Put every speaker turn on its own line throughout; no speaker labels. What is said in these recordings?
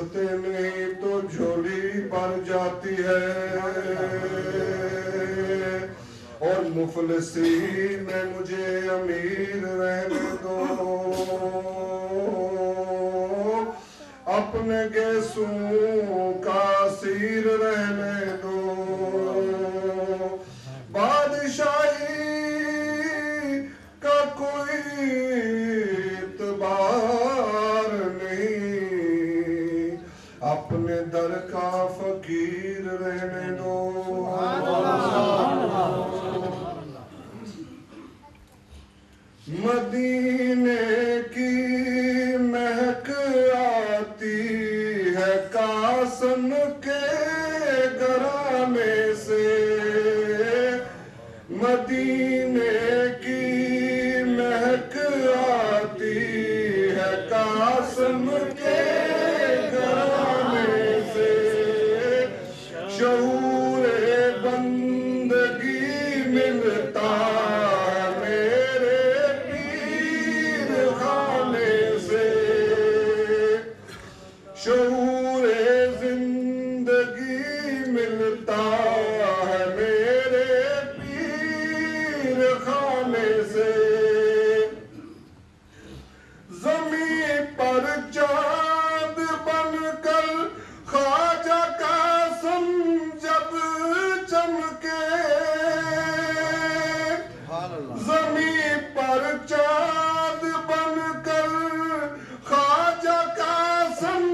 چھوڑتے نہیں تو جھولی بھر جاتی ہے، اور مفلسی میں مجھے امیر رہنے دو، اپنے گیسوں کا اسیر رہنے دو، بادشاہی کا کوئی اعتبار نہیں، اپنے در کا فقیر رہنے دو۔ مدینے کی مہک آتی ہے قاسم کے گھرانے سے، مدینے کی مہک آتی ہے قاسم کے گھرانے سے، شعور بندگی ملتا ہے میرے پیر خانے سے، شعور زندگی ملتا ہے میرے پیر خانے سے، زمین پر چاند بن کر خواجہ قاسم جب چمکے، زمین پر چاند بن کر خواجہ قاسم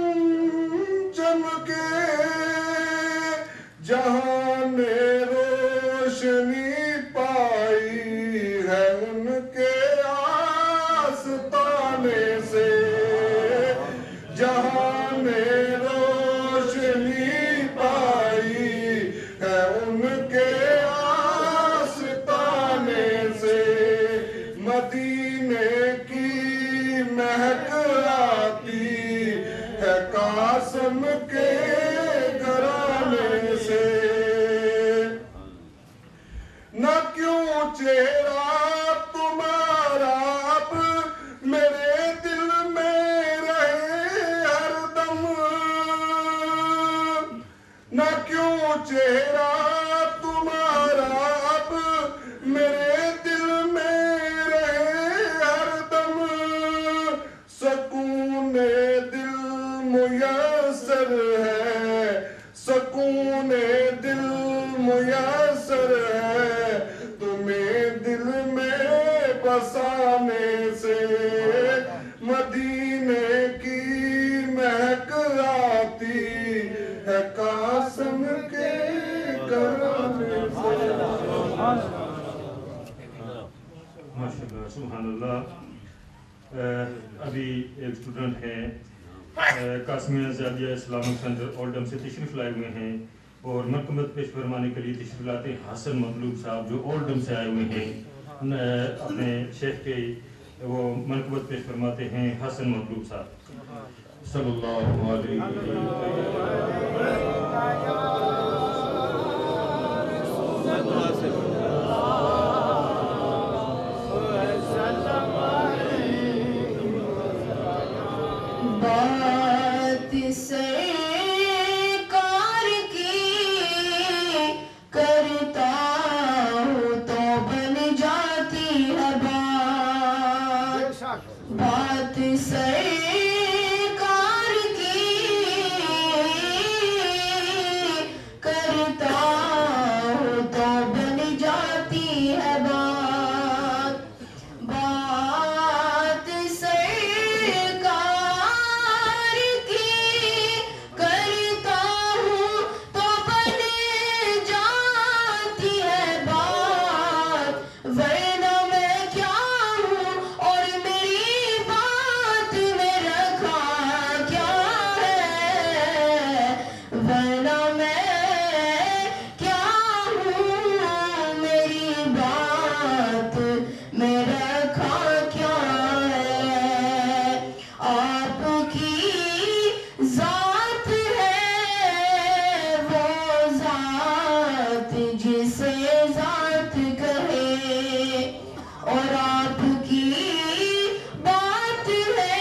چمکے، جہاں نے روشنی پائی ہے ان کے آستانے سے، جہاں نے روشنی پائی ہے ان کے آستانے سے، مدینے کی مہک آتی ہے قاسم کے گھرانے سے، نہ کیوں چہرہ تمہارا اب میرے دل میں رہے ہر دم، نہ کیوں چہرہ تمہارا اب میرے دل میں رہے ہر دم، سکون دل میسر ہے، سکون دل میسر ہے تمہیں دل میں بسانے سے، مدینے کی مہک آتی ہے قاسم کے گھرانے سے۔
ماشاءاللہ، سبحان اللہ۔ ابھی ایک اسٹوڈنٹ ہیں قاسمیہ زادیہ اسلامک سینٹر اولڈم سے تشریف لائے ہوئے ہیں، اور مرکمت پیش فرمانے کے لیے تشریف لاتے ہیں حسن مطلوب صاحب جو اولڈم سے آئے ہوئے ہیں، اپنے شیخ کے وہ مرکمت پیش فرماتے ہیں حسن مطلوب صاحب صلی اللہ علیہ
بات سرکار کی کرتا ہوں تو بن جاتی ہے بات، بات سرکار کی کرتا ہوں تو بن جاتی ہے بات، بات سرکار کی کرتا ہوں تو بن جاتی ہے بات، ورنہ میں کیا ہوں اور میری بات میں رکھا کیا ہے، ورنہ میں کیا ہوں میری بات میں رکھا کیا ہے، آپ کی ذات ہے وہ ذات جسے ذات کہے، اور آپ کی بات ہے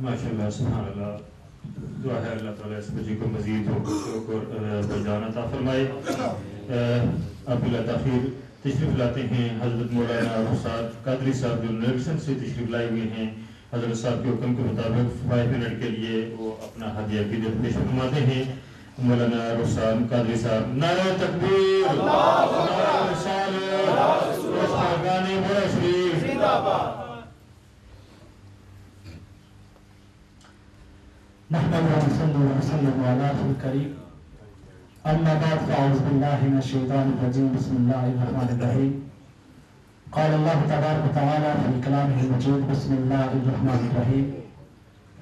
ماشاءاللہ سبحان اللہ. دعا ہے اللہ تعالیٰ اس بچے کو مزید شوق اور رجحان عطا فرمائے. اب بلا تاخیر تشریف لاتے ہیں حضرت مولانا استاد قادری صاحب جو نریشن سے تشریف لائے ہوئے ہیں. حضرت صاحب کے حکم کے مطابق 5 منٹ کے لیے وہ اپنا ہدیہ عقیدت پیش فرماتے ہیں. مولانا رخسان قادری صاحب. نعرہ تکبیر، نعرہ رسالت، گانے بڑا شریف.
نحمده ونصلي ونسلم على رسول الكريم. أما بعد فأعوذ بالله من الشيطان الرجيم. بسم الله الرحمن الرحيم. قال الله تبارك وتعالى في كلامه المجيد. بسم الله الرحمن الرحيم.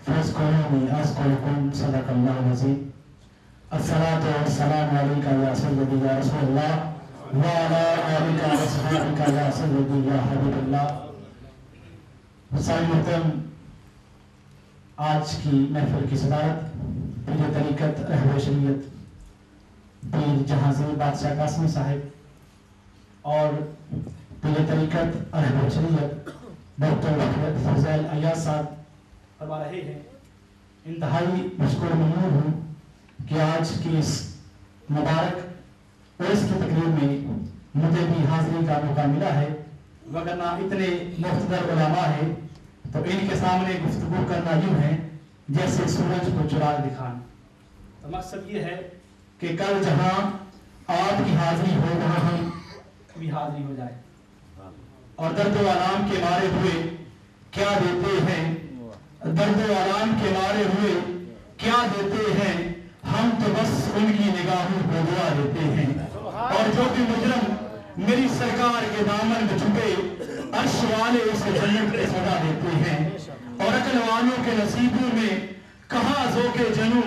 فاذكروني أذكركم. صدق الله العظيم. الصلاة والسلام عليك يا سيدي يا رسول الله وعلى آلك وصحبك يا سيدي يا حبيب الله. سامعین محترم، آج کی محفل کی صدارت پیر طریقت رہبر شریعت پیر جہانزیب بادشاہ قاسمی صاحب اور پیر طریقت رہبر شریعت ڈاکٹر فضیل ایاز صاحب فرما رہے ہیں. انتہائی مشکور ممنون ہوں کہ آج کی اس مبارک اور اس کی تقریب میں مجھے بھی حاضری کا موقع ملا ہے، وگرنہ اتنے مقتدر علماء ہیں تو ان کے سامنے گفتگو کرنا یوں ہے جیسے سورج کو چراغ دکھانا. تو مقصد یہ ہے کہ کل جہاں آپ کی حاضری ہو وہاں ہم بھی حاضری ہو جائے اور درد و آلام کے مارے ہوئے کیا دیتے ہیں، درد و آلام کے مارے ہوئے کیا دیتے ہیں، ہم تو بس ان کی نگاہوں کو دعا دیتے ہیں. اور جو بھی مجرم میری سرکار کے دامن میں چھپے عرش والے اسے جنت کے صدا دیتے ہیں. اور عقل والوں کے نصیبوں میں کہاں ذوق جنو،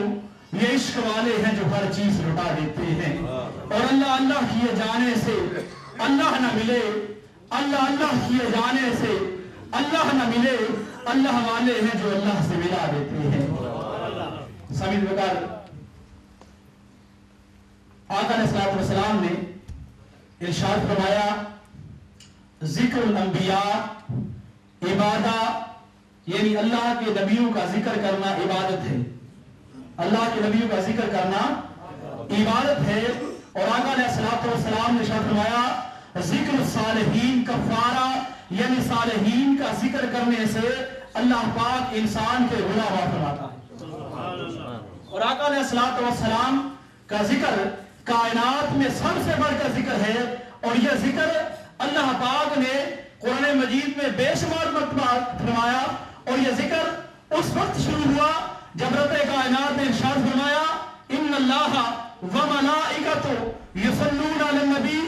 یہ عشق والے ہیں جو ہر چیز لٹا دیتے ہیں. اور اللہ اللہ کیے جانے سے اللہ نہ ملے، اللہ اللہ کیے جانے سے اللہ نہ ملے، اللہ والے ہیں جو اللہ سے ملا دیتے ہیں. سمجھ بکر آقا علیہ السلام نے ارشاد فرمایا ذکر الانبیاء عبادہ، یعنی اللہ کے نبیوں کا ذکر کرنا عبادت ہے. اللہ کے نبیوں کا ذکر کرنا عبادت ہے. اور آقا علیہ السلام نے ارشاد فرمایا ذکر الصالحین کفارہ، یعنی صالحین کا ذکر کرنے سے اللہ پاک انسان کے گناہ معاف فرماتا ہے. اور آقا علیہ السلام کا ذکر کائنات میں سب سے بڑھ کر ذکر ہے. اور یہ ذکر اللہ پاک نے قرآن مجید میں بے شمار مرتبہ فرمایا. اور یہ ذکر اس وقت شروع ہوا جب رب کائنات نے ارشاد فرمایا ان اللہ وملائکتہ یصلون علی النبی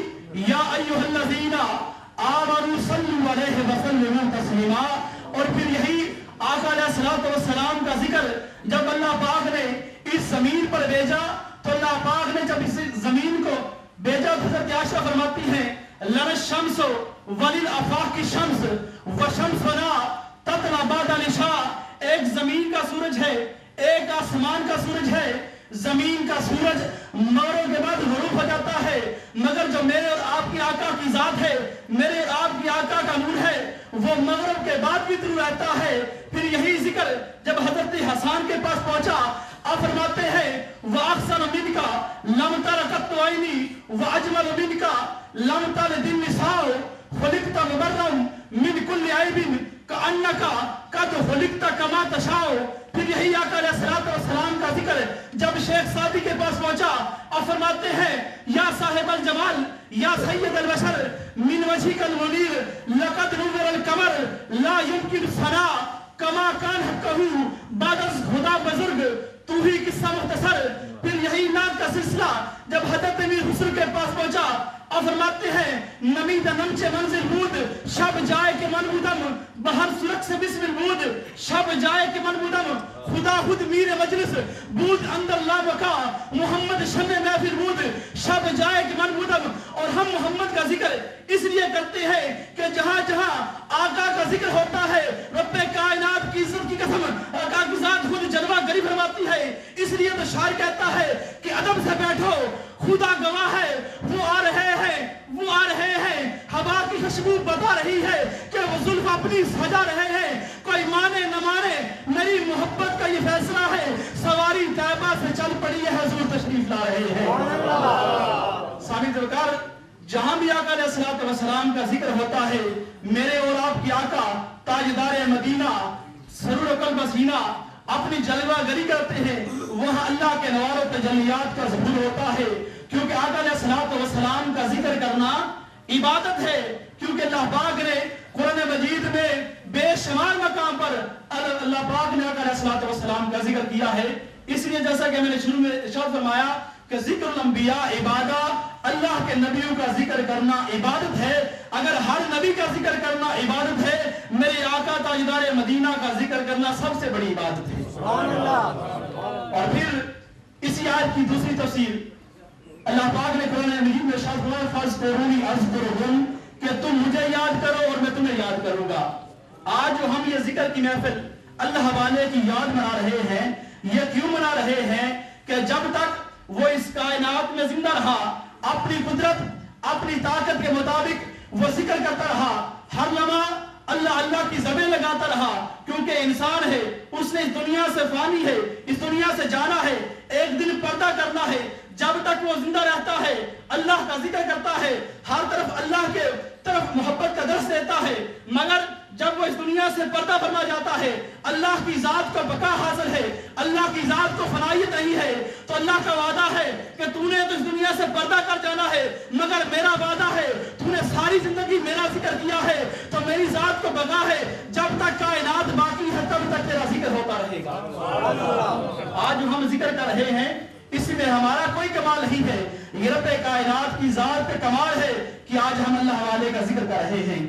یا ایھا الذین آمنوا صلوا علیہ وسلموا تسلیما. اور پھر یہی آقا علیہ السلام کا ذکر جب اللہ پاک نے اس زمین پر بھیجا تو اللہ پاک نے جب اس زمین کو بھیجا تو حضرت عائشہ فرماتی ہیں لنا الشمس وللآفاق الشمس وشمسنا تطلع بعد العشاء. ایک زمین کا سورج ہے، ایک آسمان کا سورج ہے. زمین کا سورج مغرب کے بعد غروب ہو جاتا ہے، مگر جو میرے اور آپ کی آقا کی ذات ہے، میرے اور آپ کی آقا کا نور ہے، وہ مغرب کے بعد بھی طلوع رہتا ہے. پھر یہی ذکر جب حضرت حسان کے پاس پہنچا آپ فرماتے ہیں وَأَحْسَنُ مِنْكَ لَمْ تَرَ قَطُّ عَيْنِي وَأَجْمَلُ مِنْكَ لَمْ تَلِدِ النِّسَاءُ خُلِقْتَ مُبَرًّا مِنْ كُلِّ عَيْبٍ كَأَنَّكَ قَدْ خُلِقْتَ كَمَا تَشَاءُ. پھر یہی آقا علیہ السلام کا ذکر جب شیخ سعدی کے پاس پہنچا اور فرماتے ہیں یا صاحب الجمال یا سید البشر من وجهك المنیر لقد نور القمر لا يمكن ثنا کما کان حقہ بعد از خدا بزرگ تو ہی قصہ مختصر. پھر یہی نعت کا سلسلہ جب حضرت امیر حسن کے پاس پہنچا اور فرماتے ہیں نمید نمچے منزل بود شب جائے کے من بودم بہر سرک سے بسم بود شب جائے کے من بودم خدا خود میر مجلس بود اندر اللہ بکا محمد شن محفل بود شب جائے کے من بودم. اور ہم محمد کا ذکر اس لیے کرتے ہیں کہ جہاں جہاں آقا کا ذکر ہوتا ہے رب کائنات کی عزت کی قسم آقا کی ذات خود جلوہ گری فرماتی ہے. اس لیے تو شاعر کہتا ہے کہ ادب سے بیٹھو خدا گواہ ہے وہ آ رہے ہیں وہ آ رہے ہیں. ہوا کی خوشبو بتا رہی ہے کہ وہ زلف اپنی سجا رہے ہیں. کوئی مانے نہ مانے نہ میری محبت کا یہ فیصلہ ہے. سواری طیبہ سے چل پڑی ہے, حضور تشریف لا رہے ہیں. سامعین وقار, جہاں بھی آقا علیہ السلام کا ذکر ہوتا ہے, میرے اور آپ کی آقا تاجدار مدینہ سرور و قلب سینہ اپنی جلوہ گری کرتے ہیں. وہاں اللہ کے انوار و تجلیات کا ظہور ہوتا ہے, کیونکہ آقا علیہ السلام کا ذکر کرنا عبادت ہے. کیونکہ اللہ پاک نے قرآن مجید میں بے شمار مقام پر اللہ پاک نے آقا علیہ السلام کا ذکر کیا ہے. اس لیے جیسا کہ میں نے شروع میں ارشاد فرمایا کہ ذکر الانبیاء عبادت, اللہ کے نبیوں کا ذکر کرنا عبادت ہے. اگر ہر نبی کا ذکر کرنا عبادت ہے, میرے آقا تاجدار مدینہ کا ذکر کرنا سب سے بڑی عبادت ہے. اور پھر اسی آیت کی دوسری تفسیر, اللہ پاک نے قرآن مجید میں ارشاد فرمایا فاذکرونی اذکرکم, کہ تم مجھے یاد کرو اور میں تمہیں یاد کروں گا. آج جو ہم یہ ذکر کی محفل اللہ والے کی یاد منا رہے ہیں, یہ کیوں منا رہے ہیں کہ جب تک وہ اس کائنات میں زندہ رہا, اپنی قدرت اپنی طاقت کے مطابق وہ ذکر کرتا رہا, ہر لمحہ اللہ اللہ کی زبیں لگاتا رہا. کیونکہ انسان ہے, اس نے اس دنیا سے فانی ہے, اس دنیا سے جانا ہے, ایک دن پردہ کرنا ہے. جب تک وہ زندہ رہتا ہے اللہ کا ذکر کرتا ہے, ہر طرف اللہ کے طرف محبت کا درس دیتا ہے. مگر جب وہ اس دنیا سے پردہ فرما جاتا ہے, اللہ کی ذات کو بقا حاصل ہے, اللہ کی ذات کو فنائیت نہیں ہے, تو اللہ کا وعدہ ہے کہ تو نے تو اس دنیا سے پردہ کر جانا ہے, مگر میرا وعدہ ہے تو نے ساری زندگی میرا ذکر کیا ہے تو میری ذات کو بقا ہے. جب تک کائنات باقی ہے تب تک تیرا ذکر ہوتا رہے گا. آج جو ہم ذکر کر رہے ہیں اس میں ہمارا کوئی کمال نہیں ہے, یہ رب کائنات کی ذات پہ کمال ہے کہ آج ہم اللہ والے کا ذکر کر رہے ہیں.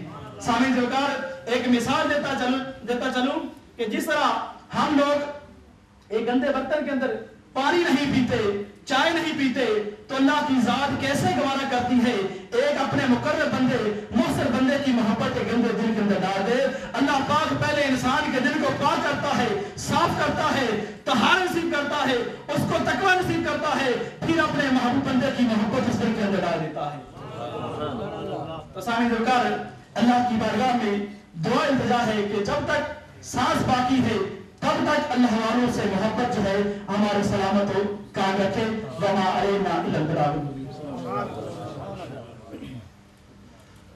سامعین ذوقار, ایک مثال دیتا چلوں کہ جس طرح ہم لوگ ایک گندے برتن کے اندر پانی نہیں پیتے, چائے نہیں پیتے, تو اللہ کی ذات کیسے گوارا کرتی ہے ایک اپنے مقرب بندے محسن بندے کی محبت کے گندے دل کے اندر ڈال دے. اللہ پاک پہلے انسان کے دل کو پاک کرتا ہے, صاف کرتا ہے, طہارت نصیب کرتا ہے, اس کو تقوی نصیب کرتا ہے, پھر اپنے محبوب بندے کی محبت اس دل کے اندر ڈال دیتا ہے. تو سامعین ذوقار, اللہ کی بارگاہ میں دعا التجا ہے کہ جب تک سانس باقی ہے تب تک اللہ والوں سے محبت جو ہے ہمارے سلامت ہو کام رکھے. وما علینا الا البلاغ المبین.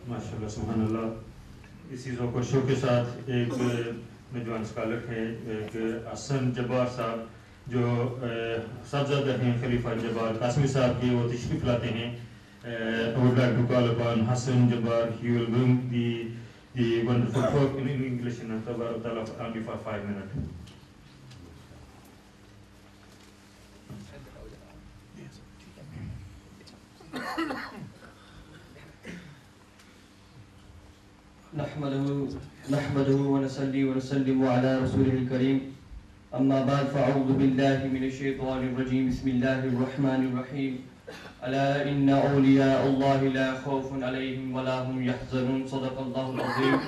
ماشاءاللہ سبحان اللہ. اسی ذوق و شوق کے ساتھ ایک نوجوان اسکالر ہیں, ایک حسن جبار صاحب جو صاحبزادہ ہیں خلیفہ جبار قاسمی صاحب کی, وہ تشریف لاتے ہیں. I would like to call upon Hassan Jabbar. He will bring the wonderful talk in English and only for 5 minutes.
نحمده ونصلي ونسلم على رسوله الكريم. أما بعد فأعوذ بالله من الشيطان الرجيم. بسم الله الرحمن الرحيم. ألا إن أولياء الله لا خوف عليهم ولا هم يحزنون. صدق الله العظيم.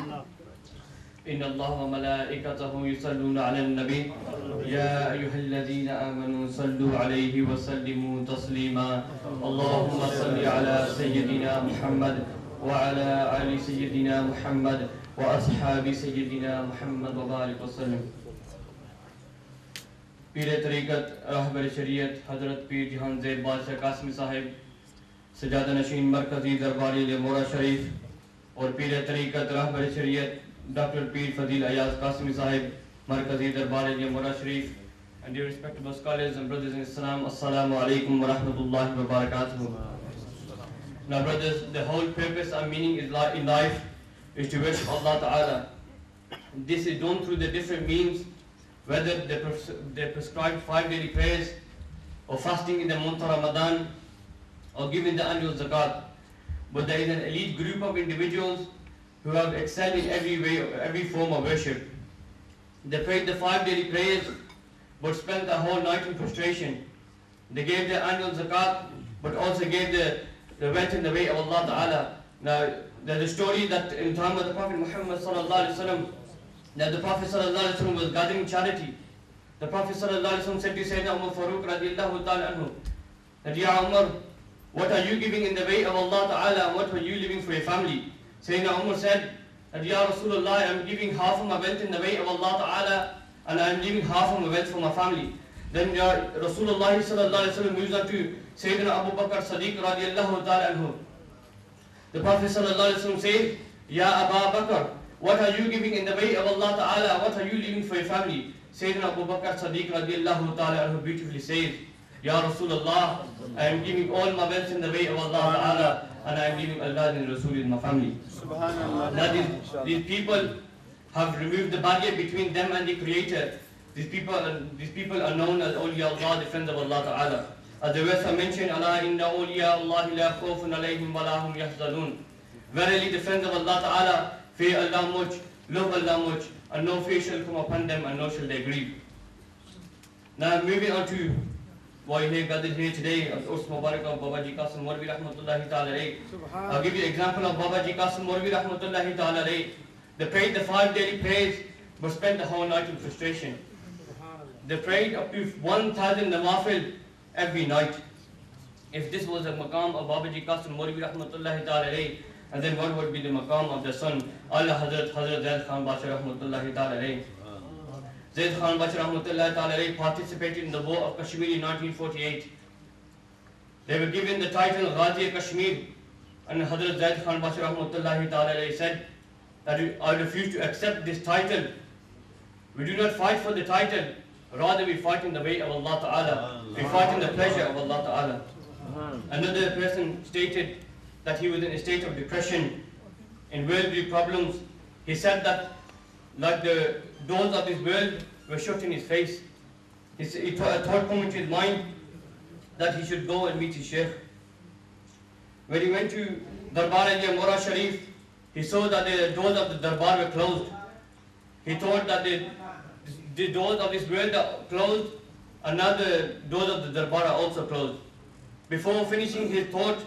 إن الله وملائكته يصلون على النبي يا أيها الذين آمنوا صلوا عليه وسلموا تسليما. اللهم صل على سيدنا محمد وعلى آل سيدنا محمد وأصحاب سيدنا محمد وبارك وسلم. پیر طریقت راہبر شریعت حضرت پیر جہان زیب بادشاہ قاسمی صاحب, سجادہ نشین مرکزی درباری لیمورا شریف, اور پیر طریقت راہبر شریعت ڈاکٹر پیر فضیل ایاز قاسمی صاحب مرکزی درباری لیمورا شریف. And dear respectable scholars and brothers in Islam, Assalamu alaikum wa rahmatullahi wa barakatuh. Now brothers, the whole purpose and meaning in life is to worship Allah Ta'ala. This is done through the different means, whether they prescribed 5 daily prayers, or fasting in the month of Ramadan, or giving the annual zakat. But there is an elite group of individuals who have excelled in every form of worship. They prayed the 5 daily prayers, but spent the whole night in prostration. They gave the annual zakat, but also gave the went in the way of Allah Ta'ala. Now, there's a story that in time of the Prophet Muhammad Sallallahu Alaihi Wasallam, that the Prophet Sallallahu Alaihi Wasallam was gathering charity. The Prophet Sallallahu Alaihi Wasallam said to Sayyidina Umar Farooq radiallahu ta'ala anhu, that Ya Umar, what are you giving in the way of Allah Ta'ala, and what are you leaving for your family? Sayyidina Umar said that Ya Rasulullah, I'm giving half of my wealth in the way of Allah Ta'ala, and I am leaving half of my wealth for my family. Then Rasulullah sallallahu alaihi wasallam moves on to Sayyidina Abu Bakr Siddiq radiallahu ta'ala anhu. The Prophet sallallahu alaihi wasallam says, Ya Abu Bakr, what are you giving in the way of Allah Ta'ala? What are you leaving for your family? Sayyidina Abu Bakr Siddiq radiallahu ta'ala anhu beautifully says, Ya Rasulullah, I am giving all my wealth in the way of Allah Ta'ala, and I am leaving Allah and Rasul in my family. Now these people have removed the barrier between them and the Creator. These people are known as awliya Allah, the friends of Allah Ta'ala. As the verse I mentioned, Allah inna awliya Allah la khawfun alayhim wa la hum yahzanun. Verily the friends of Allah Ta'ala fear Allah much, love Allah much, and no fear shall come upon them, and nor shall they grieve. Now moving on to why we gathered here today, Urs Mubarak of Babaji Qasim Morvi Rahmatullahi Ta'ala. I'll give you an example of Babaji Qasim Morvi Rahmatullahi Ta'ala. They 5 daily prayers, but spent the whole night in frustration. They prayed up to 1,000 nawafil every night. If this was a maqam of Babaji Qasim Morvi Rahmatullahi Ta'ala, and then what would be the maqam of the son, Allah Hazrat Zaid Khan Bashar Rahmatullahi Ta'ala. Zaid Khan Bashar Rahmatullahi Ta'ala participated in the war of Kashmir in 1948. They were given the title Ghazi Kashmir, and Hazrat Zaid Khan Bashar Rahmatullahi Ta'ala said that I refuse to accept this title. We do not fight for the title, rather we fight in the way of Allah Ta'ala. We fight in the pleasure of Allah Ta'ala. Another person stated that he was in a state of depression, in worldly problems. He said that like the doors of this world were shut in his face. A thought came into his mind that he should go and meet his Shaykh. When he went to Darbar al-Mora Sharif, he saw that the doors of the Darbar were closed. He thought that the doors of this world are closed, and now the doors of the Darbar are also closed. Before finishing his thought,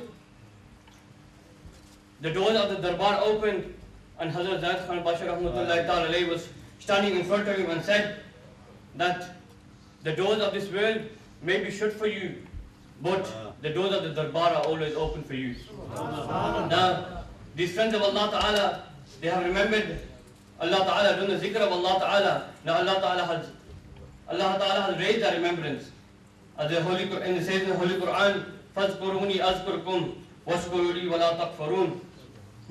the doors of the Darbar opened, and Hazrat Zaid Khan Bashar Rahmatullahi Ta'ala was standing in front of him and said that the doors of this world may be shut for you, but the doors of the Darbar are always open for you. Now, these friends of Allah Ta'ala, they have remembered Allah Ta'ala, done the zikr of Allah Ta'ala. Now Allah Ta'ala has raised their remembrance. As the Holy Quran says in the Holy Quran, فَاذْكُرُونِي أَذْكُرْكُمْ وَاشْكُرُوا لِي وَلَا تَكْفُرُونَ.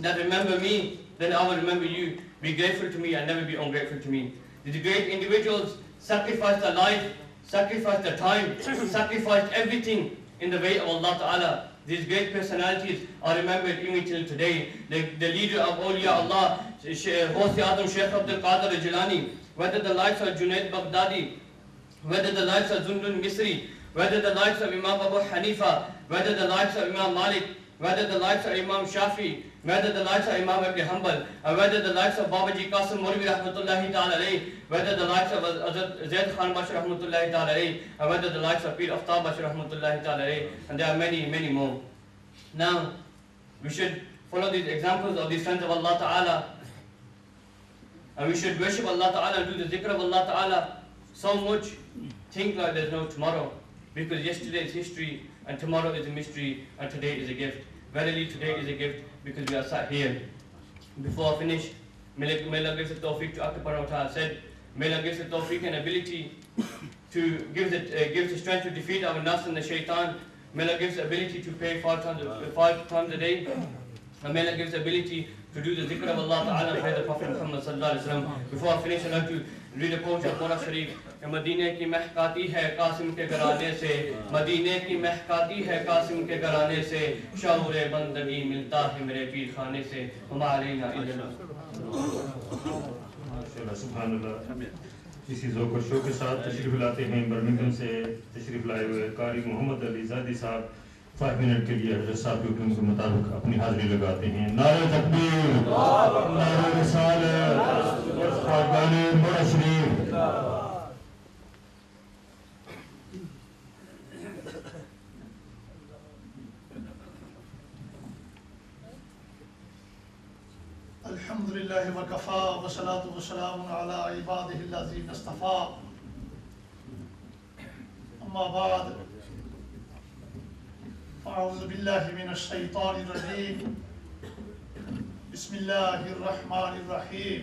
That remember me, then I will remember you. Be grateful to me and never be ungrateful to me. These great individuals sacrificed their life, sacrificed their time, sacrificed everything in the way of Allah Ta'ala. These great personalities are remembered even till today. The leader of awliya Allah, Ghaus Azam Shaykh Abdul Qadir Jilani, whether the likes of Junaid Baghdadi, whether the likes of Zundun Misri, whether the likes of Imam Abu Hanifa, whether the likes of Imam Malik, whether the likes of Imam Shafi, whether the likes of Imam Ibn Hanbal, or whether the likes of Babaji Qasim Morvi Rahmatullahi Ta'ala, whether the likes of Zaid Khan Bashar Rahmatullahi Ta'ala, or whether the likes of Pir Aftab Bashar Rahmatullahi Ta'ala, and there are many, many more. Now, we should follow these examples of these friends of Allah Ta'ala, and we should worship Allah Ta'ala and do the zikr of Allah Ta'ala so much, think like there's no tomorrow, because yesterday is history, and tomorrow is a mystery, and today is a gift. Verily today is a gift, because we are sat here. Before I finish, may Allah give us the tawfiq to occupy what I said. May Allah give us the tawfiq and ability to give the strength to defeat our nafs and the shaitan. May Allah give us the ability to pray 5 times a day. And may Allah give us the ability to do the zikr of Allah Ta'ala and pray the Prophet Muhammad Sallallahu Alaihi Wasallam. Before I finish, I'd like to read a quote of Mora Sharif. مدینے کی مہکاتی ہے قاسم کے گھرانے سے مدینے کی مہکاتی ہے قاسم کے گھرانے سے شعور بندگی ملتا ہے میرے پیر خانے سے ہمارے
سبحان اللہ. اسی ذوق و شوق کے ساتھ تشریف لاتے ہیں برمنگھم سے تشریف لائے ہوئے قاری محمد علی زادی صاحب. 5 منٹ کے لیے حضرت صاحب کے حکم کے مطابق اپنی حاضری لگاتے ہیں. نعرہ تکبیر، نعرہ رسالت، خواجگان مورا شریف.
الحمد لله وكفى والصلاة والسلام على عباده الذين اصطفى. أما بعد، أعوذ بالله من الشيطان الرجيم. بسم الله الرحمن الرحيم.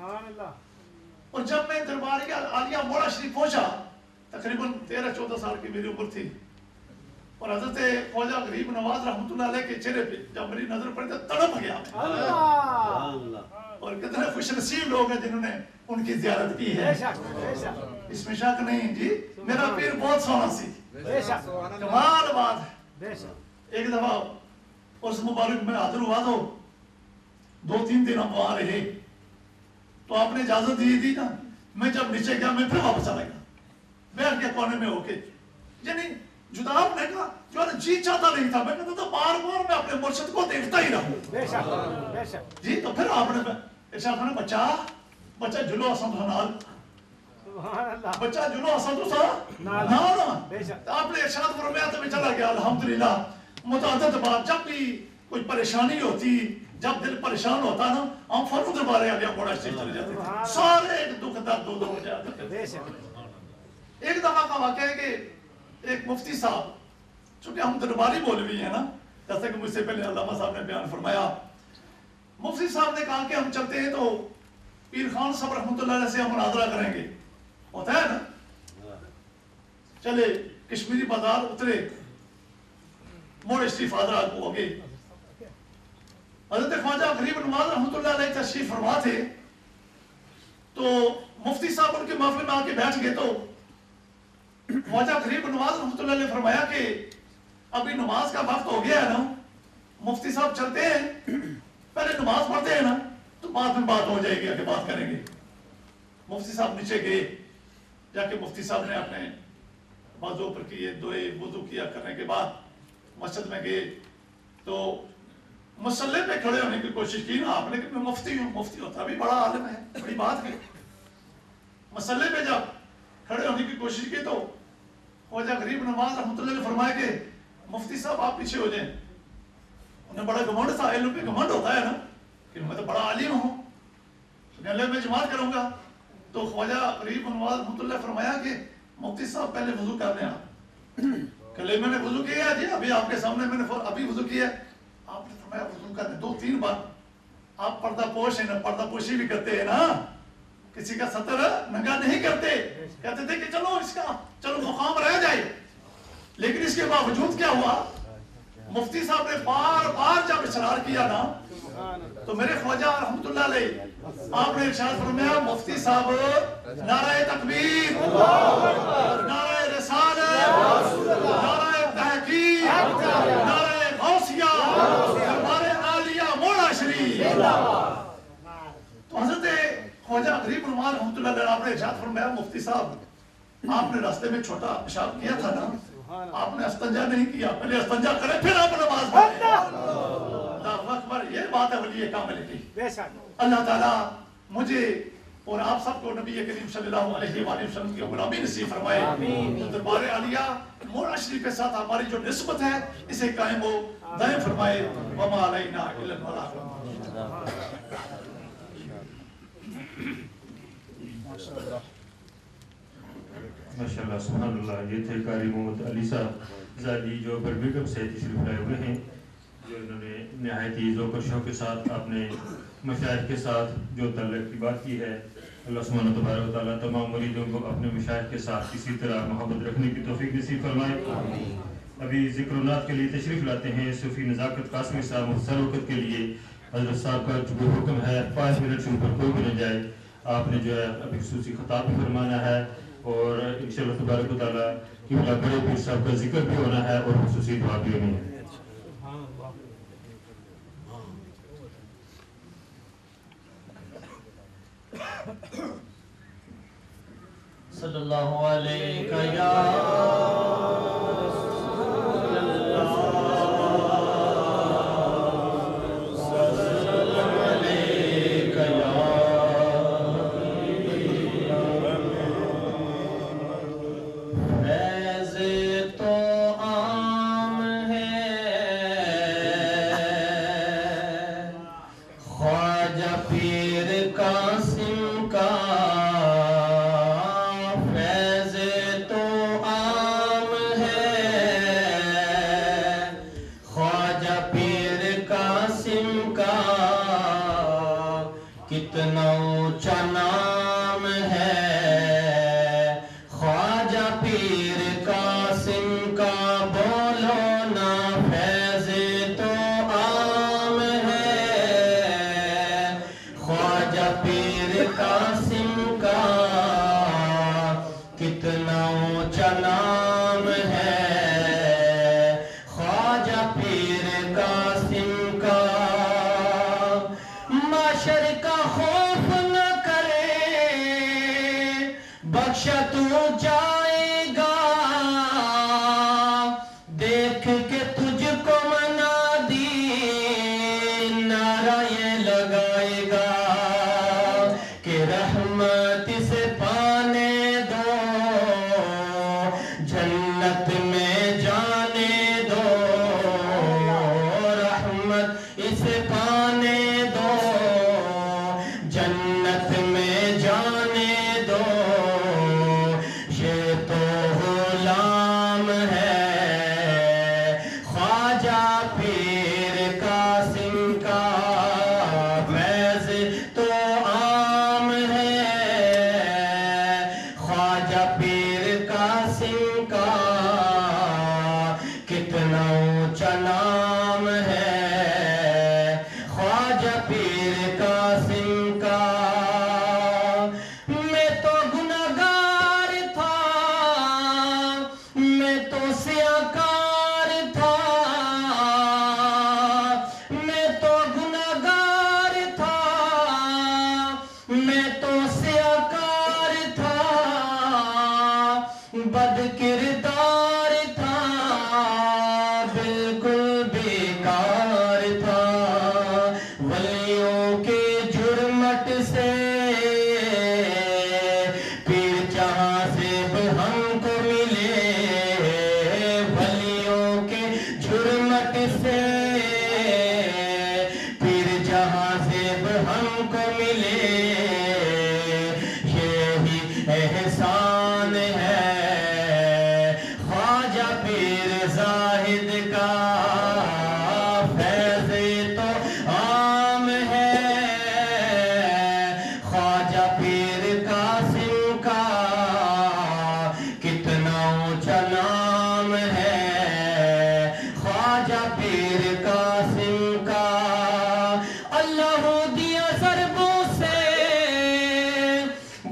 اور جب میں دربار عالیہ موڑا شریف پہنچا تقریباً 13-14 سال کی میری عمر تھی اور حضرت خواجہ غریب نواز رحمۃ اللہ علیہ کے چہرے پہ جب میری نظر پڑی تو تڑپ گیا اور کتنے خوش نصیب لوگ ہیں جنہوں نے ان کی زیارت کی ہے اس میں شک نہیں جی میرا پیر بہت سونا سی کمال بات ہے ایک دفعہ اس مبارک میں حاضر ہوا تو 2-3 دن ہم وہاں رہے تو آپ نے اجازت دی تھی نا میں جب نیچے گیا میں پھر واپس چلا گیا بیٹھ گیا کونے میں ہو کے یعنی جدا نے کہا جو جی چاہتا نہیں تھا میں کہتا تھا بار بار میں اپنے مرشد کو دیکھتا ہی رہوں جی تو پھر آپ نے ارشاد فرمایا بچہ جلو اسن نال بچہ جلو اسن تو سا نال آپ نے ارشاد فرمایا تو میں چلا گیا الحمدللہ متعدد بار جب بھی کوئی پریشانی ہوتی جب دل پریشان ہوتا نا ہم فوراً دربار عالیہ موڑا شریف چلے جاتے تھے سارے ایک دکھ درد دو ہو جاتے تھے ایک دفعہ کا واقعہ ہے کہ ایک مفتی صاحب چونکہ ہم درباری مولوی ہیں نا جیسے کہ مجھ سے پہلے علامہ صاحب نے بیان فرمایا مفتی صاحب نے کہا کہ ہم چلتے ہیں تو پیر خان صاحب رحمۃ اللہ علیہ سے ہم مناظرہ کریں گے ہوتا ہے نا چلے کشمیری بازار اترے موڑ شریف حاضرہ کو ہو گئے حضرت خواجہ غریب نواز رحمۃ اللہ علیہ تشریف فرما تھے تو مفتی صاحب ان کے محفل میں آ کے بیٹھ گئے تو خواجہ غریب نواز رحمۃ اللہ علیہ فرمایا کہ ابھی نماز کا وقت ہو گیا ہے نا مفتی صاحب چلتے ہیں پہلے نماز پڑھتے ہیں نا تو بعد میں بات ہو جائے گی کہ بات کریں گے مفتی صاحب نیچے گئے جا کے مفتی صاحب نے اپنے بازو پر کیے دوئے وضو کیا کرنے کے بعد مسجد میں گئے تو مسلح پہ کھڑے ہونے کی کوشش کی نا آپ نے کہ میں مفتی ہوں مفتی ہوتا بھی بڑا عالم ہے بڑی بات ہے مسلح پہ جب کھڑے ہونے کی کوشش کی تو خواجہ غریب نواز رحمۃ اللہ نے فرمایا کہ مفتی صاحب آپ پیچھے ہو جائیں انہیں بڑا گھمنڈ تھا علم پہ گھمنڈ ہوتا ہے نا کہ میں تو بڑا عالم ہوں اللہ میں جماعت کروں گا تو خواجہ غریب نواز رحمۃ اللہ فرمایا کہ مفتی صاحب پہلے وضو کر لیں آپ کل میں نے وضو کیا جی ابھی آپ کے سامنے میں نے ابھی وضو کیا آپ نے فرمایا وضو کرنے 2-3 بار آپ پردہ پوش ہیں نا پردہ پوشی بھی کرتے ہیں نا کسی کا سطر ننگا نہیں کرتے کہتے تھے کہ چلو اس کا چلو مقام رہ جائے لیکن اس کے باوجود کیا ہوا مفتی صاحب نے بار بار جب اصرار کیا نا تو میرے خواجہ رحمۃ اللہ علیہ آپ نے ارشاد فرمایا مفتی صاحب نعرہ تکبیر نعرہ رسالت نعرہ تحقیق نعرہ غوثیہ دربار عالیہ موڑا شریف تو حضرت خواجہ غریب نواز رحمۃ اللہ علیہ آپ نے ارشاد فرمایا مفتی صاحب آپ نے راستے میں چھوٹا پیشاب کیا تھا نا آپ نے استنجا نہیں کیا پہلے استنجا کرے پھر آپ نماز پڑھیں اللہ اکبر یہ بات ہے ولی کامل کی اللہ تعالیٰ مجھے اور آپ سب کو نبی کریم صلی اللہ علیہ وآلہ وسلم کی غلامی نصیب فرمائے دربار عالیہ موڑا شریف کے ساتھ ہماری جو نسبت ہے اسے قائم و دائم فرمائے وما علینا الا البلاغ
ماشاءاللہ سبحان اللہ یہ تھے قاری محمد علی صاحب زادی جو برمنگھم سے تشریف لائے ہوئے ہیں جو انہوں نے نہایت ہی ذوق و شوق کے ساتھ اپنے مشائخ کے ساتھ جو تعلق کی بات کی ہے اللہ سبحانہ تبارک و تعالیٰ تمام مریدوں کو اپنے مشائخ کے ساتھ اسی طرح محبت رکھنے کی توفیق نصیب فرمائے ابھی ذکر و نعت کے لیے تشریف لاتے ہیں صوفی نزاکت قاسمی صاحب مختصر وقت کے لیے حضرت صاحب کا جو حکم ہے 5 منٹ سے اوپر کوئی بھی نہ جائے آپ نے جو ہے ابھی خصوصی خطاب بھی فرمانا ہے اور انشاءاللہ تبارک و تعالیٰ قبلہ بڑے پیر صاحب کا ذکر بھی ہونا ہے اور خصوصی دعا بھی ہونی ہے
صلی اللہ علیہ یا رسول اللہ صلی اللہ علیہ یا فیض تو عام ہے خواجہ پیر قاسم کا فیض تو عام
اونچا نام ہے خواجہ پیر قاسم کا، بولو نا فیض تو عام ہے خواجہ پیر قاسم کا، کتنا اونچا نام ہے خواجہ پیر قاسم کا، معاشر کا خوف نہ کرے بخشا تو جائے گا، دیکھ کے تجھ کو منادی نعرہ یہ لگائے گا کہ رحمت سے پانے دو جنت میں جانے دو، رحمت اسے پانے دو جنت میں جانے دو، یہ تو غلام ہے خواجہ پیر قاسم کا، فیض تو عام ہے خواجہ پیر قاسم کا، کتنا اونچا نام ہے خواجہ پیر قاسم کا، میں تو گناہگار تھا، میں تو سیاکار تھا، میں تو گناہگار تھا، میں تو سیاکار تھا، بد کردار تھا، بالکل بیکار تھا، ولیوں کے جرمٹ سے پیر جہاں سے ہم کو ملے، ولیوں کے جرمٹ سے پیر جہاں سے ہم کو ملے، یہی احسان ہے خواجہ پیر زاہد کا، فیض تو عام ہے خواجہ پیر قاسم کا، کتنا اونچا نام ہے خواجہ پیر قاسم کا، اللہ دیا ضربوں سے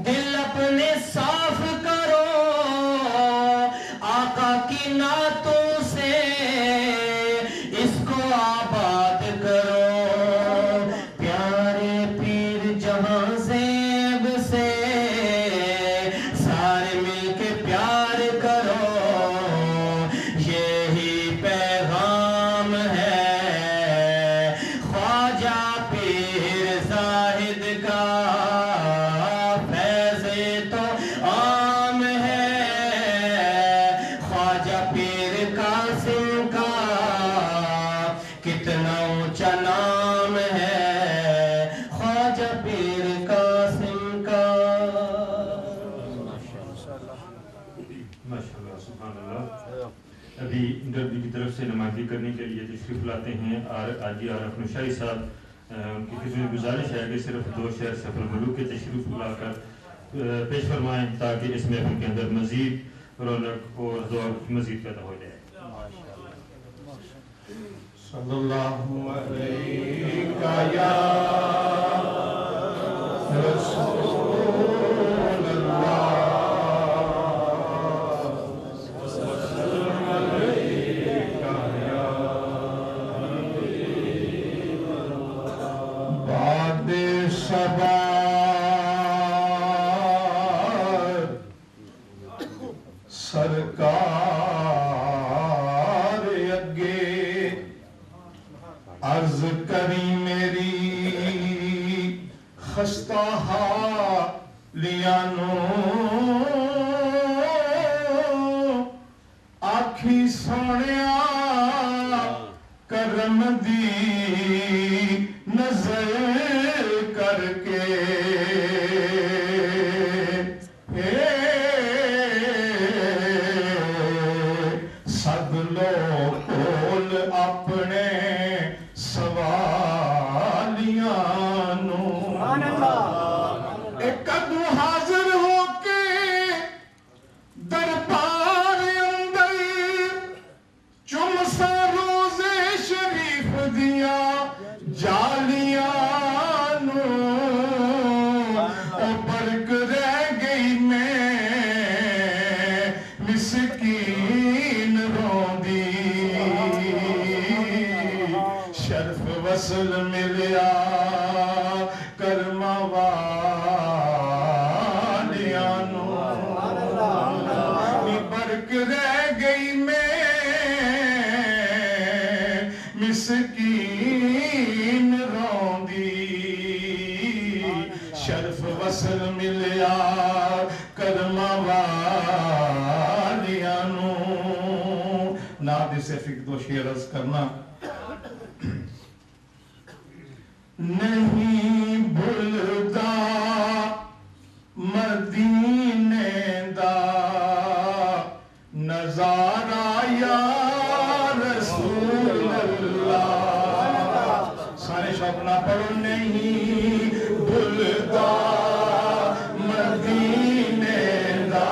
دل اپنے صاف کرو، آقا کی نعتوں سے اس کو آباد کرو، پیارے پیر جہاں زیب سے سارے مل کے پیار کرو، یہی پیغام ہے خواجہ پیر زاہد کا، فیض تو عام ہے خواجہ پیر قاسم کا، کتنا اونچا نام ہے خواجہ پیر قاسم کا۔
ماشاءاللہ سبحان اللہ۔ ابھی انٹرویو کی طرف سے نمائندگی کرنے کے لیے تشریف لاتے ہیں آجی عارف نشائی صاحب، ان کی خدمت میں گزارش ہے کہ صرف 2 شعر سیف الملوک کے تشریف لا کر پیش فرمائیں تاکہ اس محفل کے اندر مزید رونق اور ذوق مزید پیدا ہو جائے۔
صلی اللہ علیہ یا رسول اللہ، بعد صبا سرکار اگے عرض کری میری خستہ حالیانو، آکھی سونیا کرم دی نظر کر کے، سد لو کول اپنے سوالیاں نو، برق رہ گئی میں مسکین روندی شرف وصل ملیا کرما والیاں نو برق رہ گئی میں مسکین روندی شرف وصل ملیا کرما والیاں نو نام دی صرف ایک دو شعر عرض کرنا نہیں بھولتا مدینے دا نظارہ یا رسول اللہ سارے شوق نہ پڑھو نہیں بھولتا مدینے دا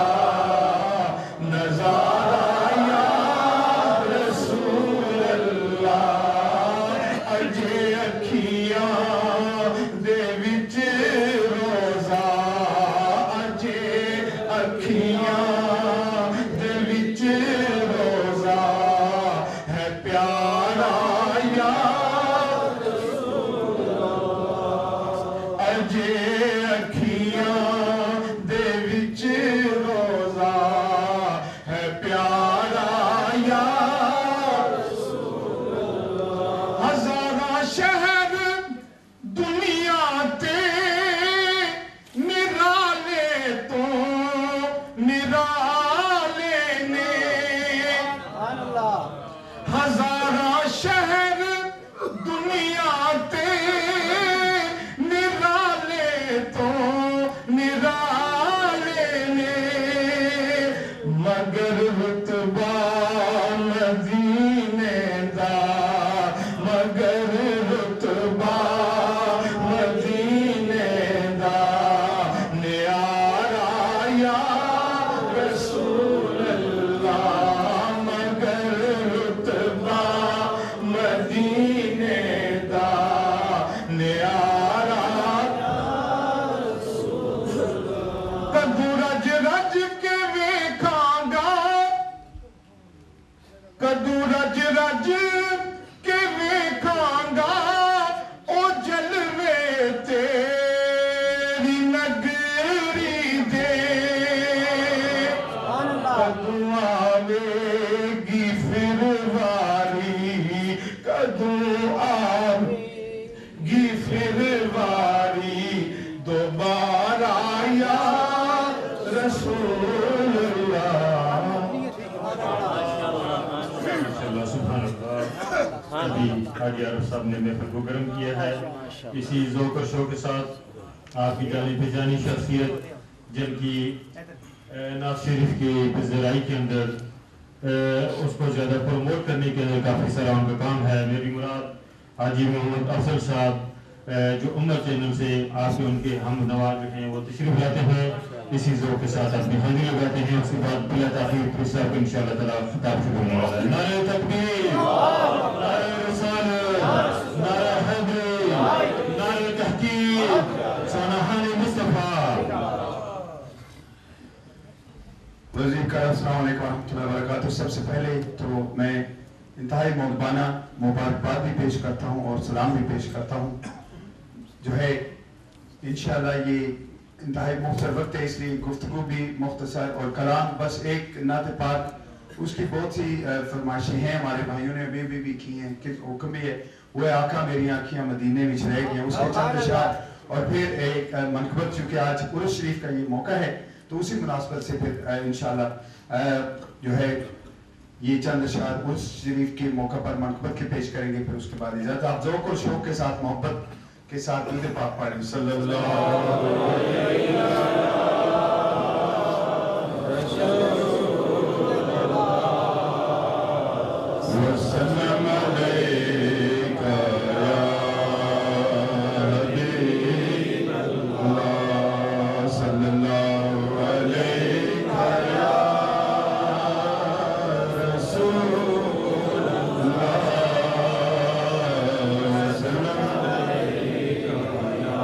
نظارہ یا رسول اللہ اجے اکھیاں دے وچ روزہ اجے اکھیاں دے وچ روزہ ہے پیارا یا اجے اکھیاں دے وچ روزہ ہے پیارا یا ہزارہ شہر دنیا تے نرالے تو نرالے نے ہزارہ شہر دنیا تے نرالے تو نرالے نے مگر رتبہ مدینے دا مگر رتبہ مدینے دا نیارا یا رسول اللہ مگر رتبہ مدینے دا نیارا کدو رج رج کے ویکھاں گا کدو رج رج کے ویکھاں گا او جلوے تیری نگری دے کدو آوے گی پھر واری کدو آوے گی پھر واری دوبارہ یا رسول اللہ
ماشاءاللہ سبحان اللہ ابھی حاجی عارف صاحب نے محفل کو گرم کیا ہے اسی ذوق و شوق کے ساتھ آپ کی جانی پہچانی شخصیت جن کی نعت شریف کی پذیرائی کے اندر اس کو زیادہ پروموٹ کرنے کے اندر کافی سارا ان کا کام ہے میری مراد حاجی محمد افضل صاحب جو امت چینل سے آپ کے ان کے ہم نواب جو ہیں وہ تشریف لاتے ہیں اسی ذوق کے ساتھ اپنی حاضری لگاتے ہیں اس کے بعد بلا تاخیر پھر صاحب کو انشاءاللہ تعالیٰ خطاب شروع ہونے والا ہے نعرہ تکبیر نعرہ رسالت نعرہ حیدر نعرہ تحقیق سانحان مصطفیٰ
وزیر کا السلام علیکم ورحمۃ اللہ وبرکاتہ سب سے پہلے تو میں انتہائی مؤدبانہ مبارکباد بھی پیش کرتا ہوں اور سلام بھی پیش کرتا ہوں جو ہے انشاءاللہ یہ انتہائی مختصر وقت ہے اس لیے گفتگو بھی مختصر اور کلام بس ایک نعت پاک اس کی بہت سی فرمائشیں ہیں ہمارے بھائیوں نے ابھی بھی کی ہیں کہ حکم بھی ہے وہ آقا میری آنکھیاں مدینے میں رہ گئی ہیں اس کے چند اشعار اور پھر ایک منقبت چونکہ آج عرس شریف کا یہ موقع ہے تو اسی مناسبت سے پھر انشاءاللہ جو ہے یہ چند اشعار عرس شریف کے موقع پر منقبت کے پیش کریں گے پھر اس کے بعد اجازت آپ ذوق اور شوق کے ساتھ محبت کے ساتھ درود پاک پڑھیں صلی اللہ علیہ وسلم علیکہ یا حبیب اللہ صلی اللہ علیکہ یا رسول اللہ وسلم علیکہ یا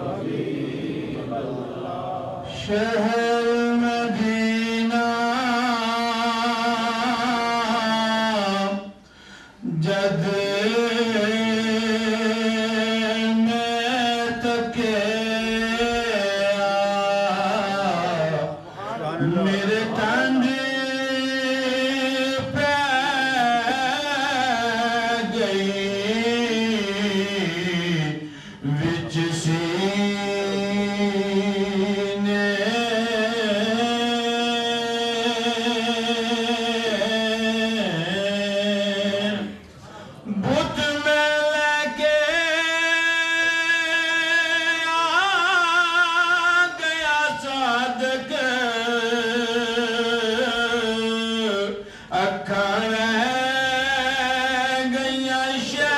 حبیب
شہر مدینہ جد میں تکے میرے ٹانڈ پہ گئی وچ سینے بت میں لے کے آ گیا صادق اکھاں رہ گئیاں شہر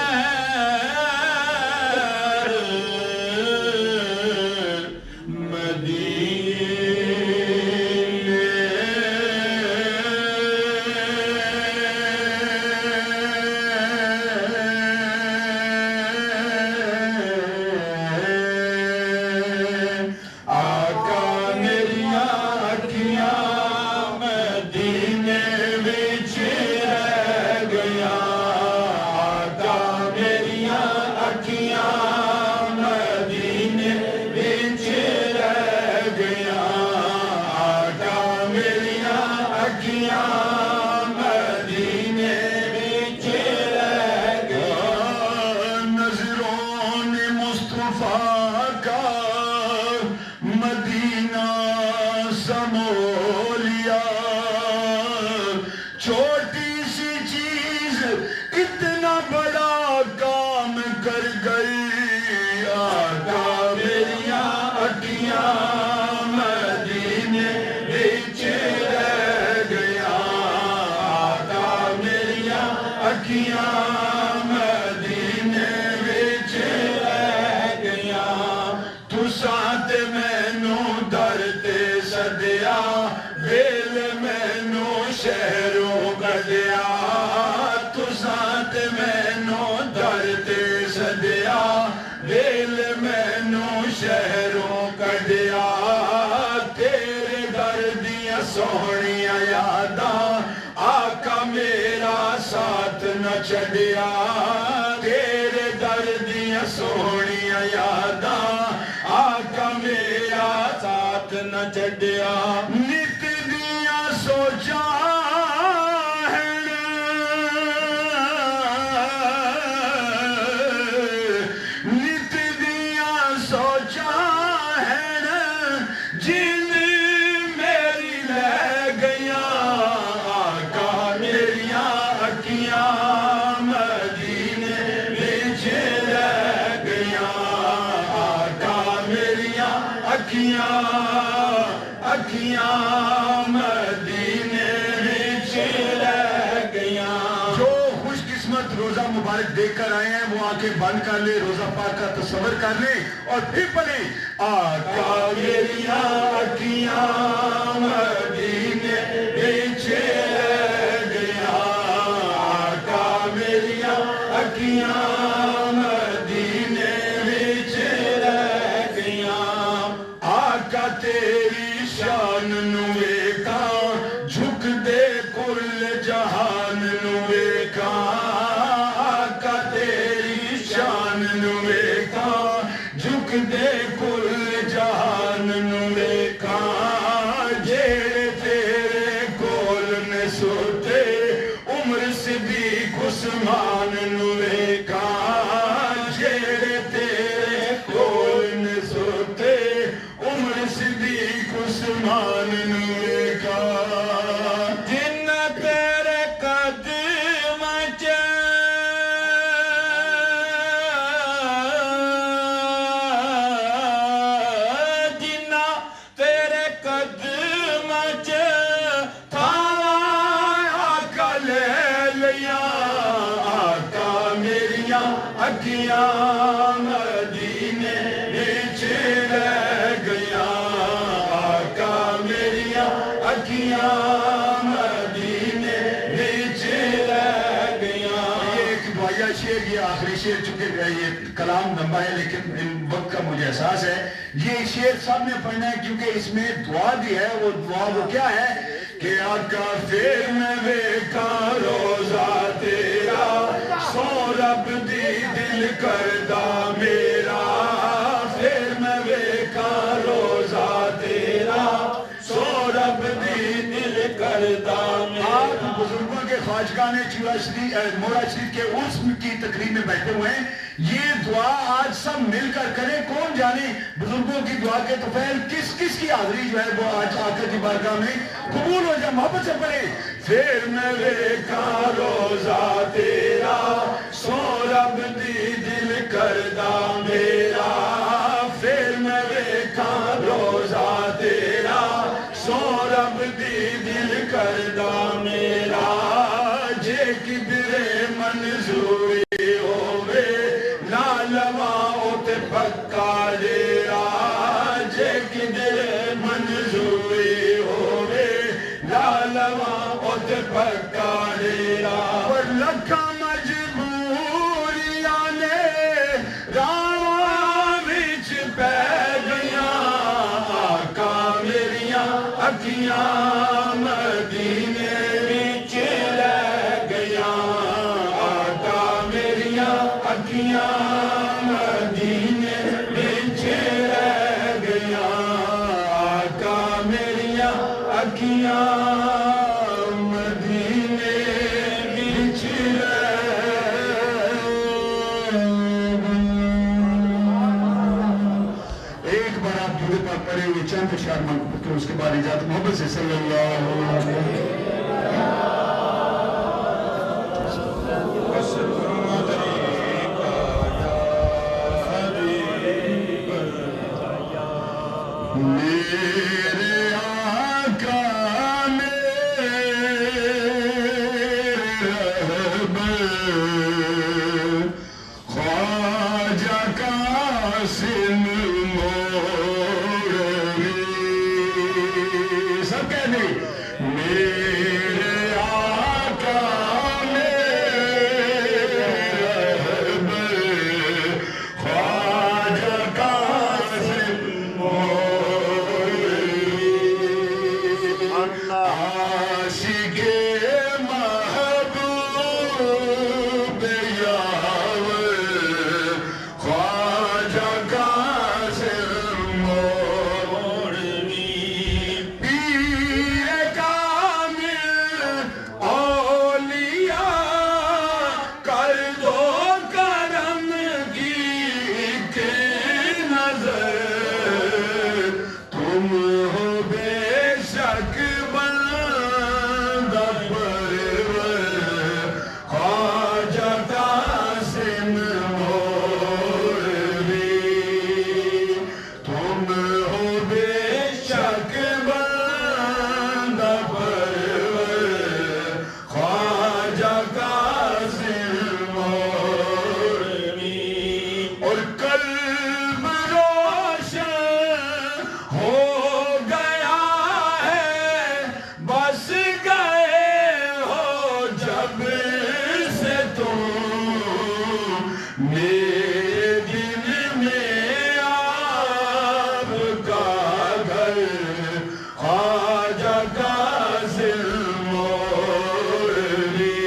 آقا میریاں اکھیاں مدینے وچ رہ گیا آقا میریاں اکھیاں مدینے وچ رہ گیا آقا میریاں اکھیاں مدینے وچ رہ گیا نظروں نے مصطفیٰ کا مدینہ سمو لیا چھوٹی سی چیز اتنا بڑا کام کر گئی آقا میریاں اکھیاں مدینے وچ رہ گیا آقا میریاں اکھیاں مدینے وچ رہ گیا تساں تے مینوں در تے سدیا ویل مینوں شہروں کڈیا تساں تے مینوں در تے سدیا ویل مینوں شہروں کڈیا تیرے در دیاں سوہنیاں یاداں آقا میرا ساتھ نہ چھڈیا تیرے در دیاں سوہنیاں یاداں آقا میرا ساتھ نہ چھڈیا نت دیاں سوچاں ہیں نت دیاں سوچاں ہیں جن میری لے گیاں آقا میریاں اکھیاں مدینے وچ رہ گیاں آقا میریاں اکھیاں مدینے وچ رہ گیاں جو خوش قسمت روزہ مبارک دیکھ کر آئے ہیں وہ آنکھیں بند کر لیں روزہ پاک کا تصور کر لیں اور پھر پڑھیں آقا میریاں اکھیاں مدینے وچ رہ گیاں آقا میریاں اکھیاں مدینے وچ رہ گیاں آقا تیری شان نو ویکھاں جھک دے کل جہان نو ویکھاں آقا تیری شان نو ویکھاں جھک دے کل جہان نو ویکھاں جیڑے تیرے کول نے سوتے عمر صدیق عثمان نو ویکھاں جیڑے تیرے کول نے سوتے عمر صدیق عثمان نو ویکھاں جن تیرے قدماں چ جنہ تیرے قدماں چ تھاواں آقا لے لیاں آقا میریاں اکھیاں مدینے وچ رہ گیاں آقا میریاں اکھیاں مدینے وچ رہ گیاں یہ ایک دعائیہ شعر یہ آخری شعر چونکہ یہ کلام لمبا ہے لیکن وقت کا مجھے احساس ہے
یہ شعر سب نے پڑھنا ہے کیونکہ اس میں دعا دی ہے. وہ دعا وہ کیا ہے کہ آقا پھر میں ویکھا روزہ تیرا سو رب دی دل کردہ میرا. پھر میں ویکھا روزہ تیرا سو رب دی دل کردہ میرا. آج بزرگوں کے خواجگاہ نے مورا شریف کے عرس کی تقریب میں بیٹھے ہوئے ہیں. یہ دعا آج سب مل کر کریں. کون جانے بزرگوں کی دعا کے طفیل کس کس کی حاضری جو ہے وہ آج آقا کی بارگاہ میں قبول ہو جائے. محبت سے پڑھیں. پھر میں ویکھا روزہ تیرا سو رب دی دل کردہ میرا. پھر میں ویکھا روزہ تیرا سو رب دی دل کردہ میرا. جے کدرے منظوری ہووے لالواں تے پکا جیڑا. جے کدرے منظوری ہووے لالواں تے پکا جیڑا. پر لکھاں مجبوریاں نے راواں وچ پے گئیاں. آقا میریاں اکھیاں مدینے وچ رہ گئیاں. آقا میریاں اکھیاں مدینے وچ رہ گئیاں. آقا میریاں اکھیاں مدینے وچ ایک بار آپ درود پاک پڑھیں گے چند اشعار مانگ کے اس کے بعد اجازت. محبت سے صلی اللہ علیہ میرے آقا میرے رہبر خواجہ قاسم موروی. سب کہہ دیں میرے آقا میرے رہبر خواجہ قاسم عاشق محبوب یاور خواجہ قاسم موروی. پیر کامل اولیاء کر دو کرم کی ایک نظر. تم ہو بے شک بندہ پرور خواجہ قاسم موروی. تم ہو بے شک بندہ پرور خواجہ قاسم موروی. اور قلب روشن ہو گیا ہے بس گئے ہو جب سے تم میرے دل میں آپ کا گھر خواجہ قاسم موروی.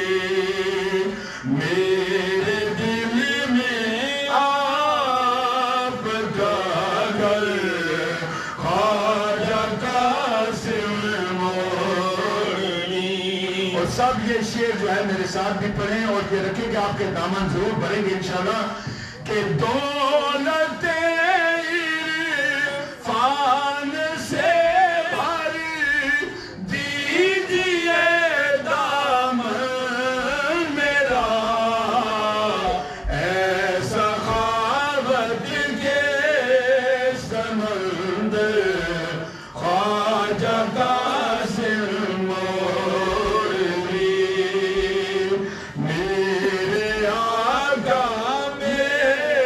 میرے دل میں آپ کا گھر خواجہ قاسم موروی. اور سب یہ شعر جو ہے میرے ساتھ بھی پڑھیں اور یہ رکھیں کہ آپ کے دامن ضرور بھریں گے انشاءاللہ. کہ دولت عرفان سے بھر دیجئے دامن میرا. ایسا خاوت کے سمندر خواجہ قاسم موروی. میرے آقا میرے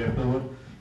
left over।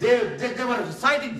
they were reciting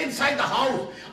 inside the house,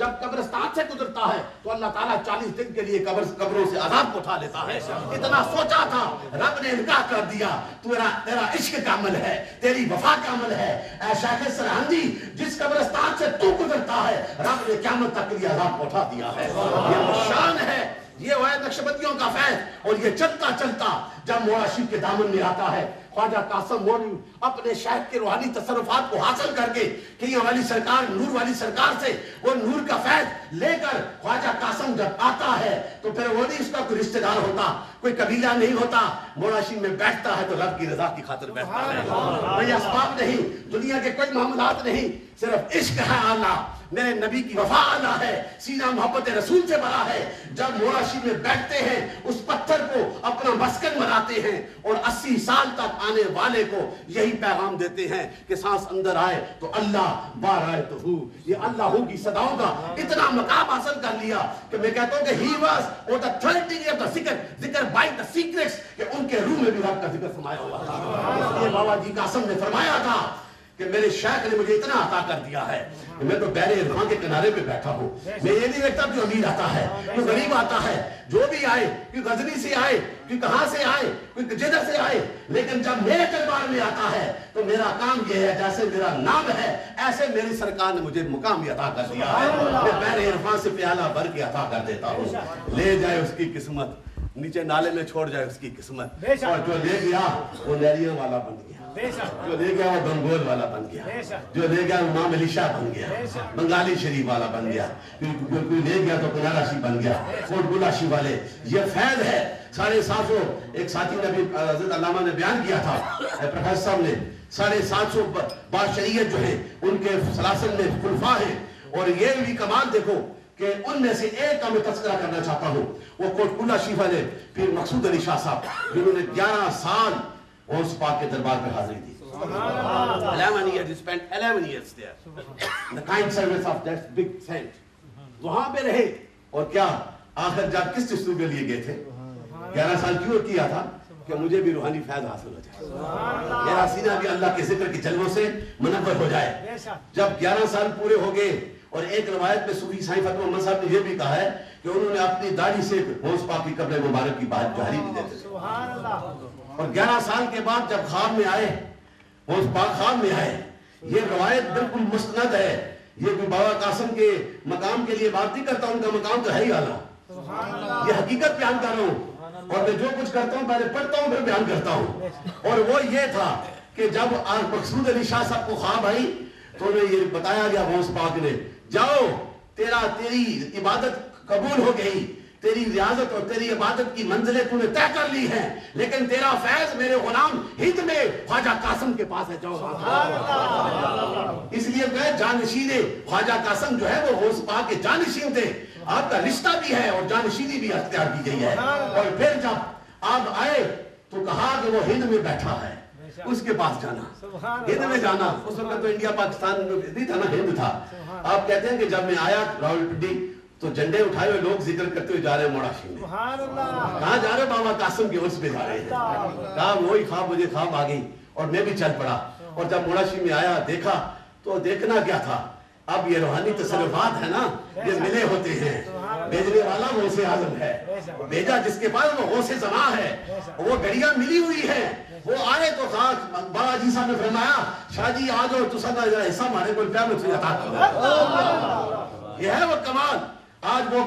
جب قبرستان سے گزرتا ہے تو اللہ تعالیٰ 40 دن کے لیے قبروں سے عذاب کو اٹھا لیتا ہے. اتنا سوچا تھا, رب نے انکار کر دیا. تیرا عشق کا عمل ہے, تیری وفا کا عمل ہے. اے شیخ سرہندی, جس قبرستان سے تو گزرتا ہے رب نے قیامت تک کے لیے عذاب کو اٹھا دیا ہے. یہ شان ہے, یہ وہ نقشبندیوں کا فیض. اور یہ چلتا چلتا جب مولا شریف کے دامن میں آتا ہے, خواجہ قاسم مولوی اپنے شیخ کے روحانی تصرفات کو حاصل کر کے کہ یہ والی سرکار, نور والی سرکار سے وہ نور کا فیض لے کر خواجہ قاسم جب آتا ہے تو پھر وہ نہیں اس کا کوئی رشتہ دار ہوتا, کوئی قبیلہ نہیں ہوتا. مولا شریف میں بیٹھتا ہے تو رب کی رضا کی خاطر بیٹھتا ہے. کوئی اسباب نہیں, دنیا کے کوئی معاملات نہیں, صرف عشق ہے اعلیٰ, میرے نبی کی وفا اعلیٰ ہے, سینہ محبت رسول سے بھرا ہے. جب مولا شریف میں بیٹھتے ہیں اس پتھر کو اپنا مسکن بناتے ہیں اور 80 سال تک آنے والے کو یہی پیغام دیتے ہیں کہ سانس اندر آئے تو اللہ, باہر آئے تو ہو. یہ اللہ ہو کی صداؤں کا اتنا مقام حاصل کر لیا کہ میں کہتا ہوں کہ he was or the 30 of the ذکر by the secrets, کہ ان کے روح میں بھی رب کا ذکر سمایا ہوا تھا. اس لیے بابا جی قاسم نے فرمایا تھا کہ میرے شیخ نے مجھے اتنا عطا کر دیا ہے کہ میں تو بحر عرفان کے کنارے پہ بیٹھا ہوں. میں یہ نہیں دیکھتا کہ امیر آتا ہے, کوئی غریب آتا ہے, جو بھی آئے, کوئی غزنی سے آئے, کوئی کہاں سے آئے, کوئی جدھر سے آئے, لیکن جب میرے دربار میں آتا ہے تو میرا کام یہ ہے جیسے میرا نام ہے ایسے میری سرکار نے مجھے مقام بھی عطا کر دیا ہے. میں بحر عرفان سے پیالہ بھر کے عطا کر دیتا ہوں. لے جائے اس کی قسمت, نیچے نالے میں چھوڑ جائے اس کی قسمت. اور جو لے گیا وہ لیریاں والا بن گیا, جو لے گیا وہ گنگول والا بن گیا, جو لے گیا وہ امام علی شاہ بن گیا, بنگالی شریف والا بن گیا, کوئی لے گیا تو کنارا شریف بن گیا, کوٹ گلاشی والے. یہ فیض ہے 750. ایک ساتھی نے بھی حضرت علامہ نے بیان کیا تھا, پروفیسر صاحب نے, 750 باشریت جو ہیں ان کے سلاسل میں خلفاء ہیں. اور یہ بھی کمال دیکھو کہ ان میں سے ایک کا میں تذکرہ کرنا چاہتا ہوں, وہ کوٹ گلا شریف والے پھر مقصود علی شاہ صاحب جنہوں نے 11 سال غوث پاک کے دربار پہ حاضری دی. 11 years, he spent 11 years there. The kind service of that big saint. وہاں پہ رہے. اور کیا آخر جب کس چیز کے لیے گئے تھے, 11 سال کیوں کیا تھا کہ مجھے بھی روحانی فیض حاصل ہو جائے, میرا سینہ بھی اللہ کے ذکر کی جلووں سے منور ہو جائے. جب 11 سال پورے ہو گئے, اور ایک روایت میں صوفی سائیں فتح محمد صاحب نے یہ بھی کہا ہے کہ انہوں نے اپنی داڑھی سے غوث پاک کی قبر مبارک کی بات جاری بھی دیتے تھے. اور 11 سال کے بعد جب خواب میں آئے, غوث پاک خواب میں آئے, یہ روایت بالکل مستند ہے. یہ بھی بابا قاسم کے مقام کے لیے بات نہیں کرتا, ان کا مقام تو ہے ہی اعلیٰ. یہ حقیقت بیان کر رہا ہوں, اور میں جو کچھ کرتا ہوں پہلے پڑھتا ہوں پھر بیان کرتا ہوں. اور وہ یہ تھا کہ جب مقصود علی شاہ صاحب کو خواب آئی تو انہیں یہ بتایا گیا غوث پاک نے, جاؤ تیری عبادت قبول ہو گئی, تیری ریاضت اور تیری عبادت کی منزلیں تو نے طے کر لی ہیں, لیکن تیرا فیض میرے غلام ہند میں خواجہ قاسم کے پاس ہے, جاؤ. اس لیے کہ جانشین خواجہ قاسم جو ہے وہ غوث پاک کے جانشین تھے. آپ کا رشتہ بھی ہے اور جانشینی بھی اختیار کی گئی ہے. اور پھر جب آپ آئے تو کہا کہ وہ ہند میں بیٹھا ہے, اس کے پاس جانا, ہند میں جانا. اس وقت تو انڈیا پاکستان نہیں تھا نا, ہند تھا. آپ کہتے ہیں کہ جب میں آیا راولپنڈی تو جھنڈے اٹھائے ہوئے لوگ ذکر کرتے ہوئے جا رہے ہیں موڑا شریف میں. کہاں جا رہے بابا قاسم کے عرس پہ جا رہے ہیں. کہا وہی خواب, مجھے خواب آ گئی اور میں بھی چل پڑا. اور جب موڑا شریف میں آیا دیکھا تو دیکھنا کیا تھا, اب یہ روحانی تصرفات ہیں نا, یہ ملے ہوتے ہیں. بھیجنے والا غوث اعظم ہے, بھیجا جس کے پاس وہ غوث زمان ہے, وہ گھڑیاں ملی ہوئی ہیں. وہ آئے تو بابا جی صاحب نے فرمایا, شاہ جی آ جاؤ, تو سدا ذرا حصہ ہمارے کو پیار میں عطا کرو. یہ ہے وہ کمال. آج وہ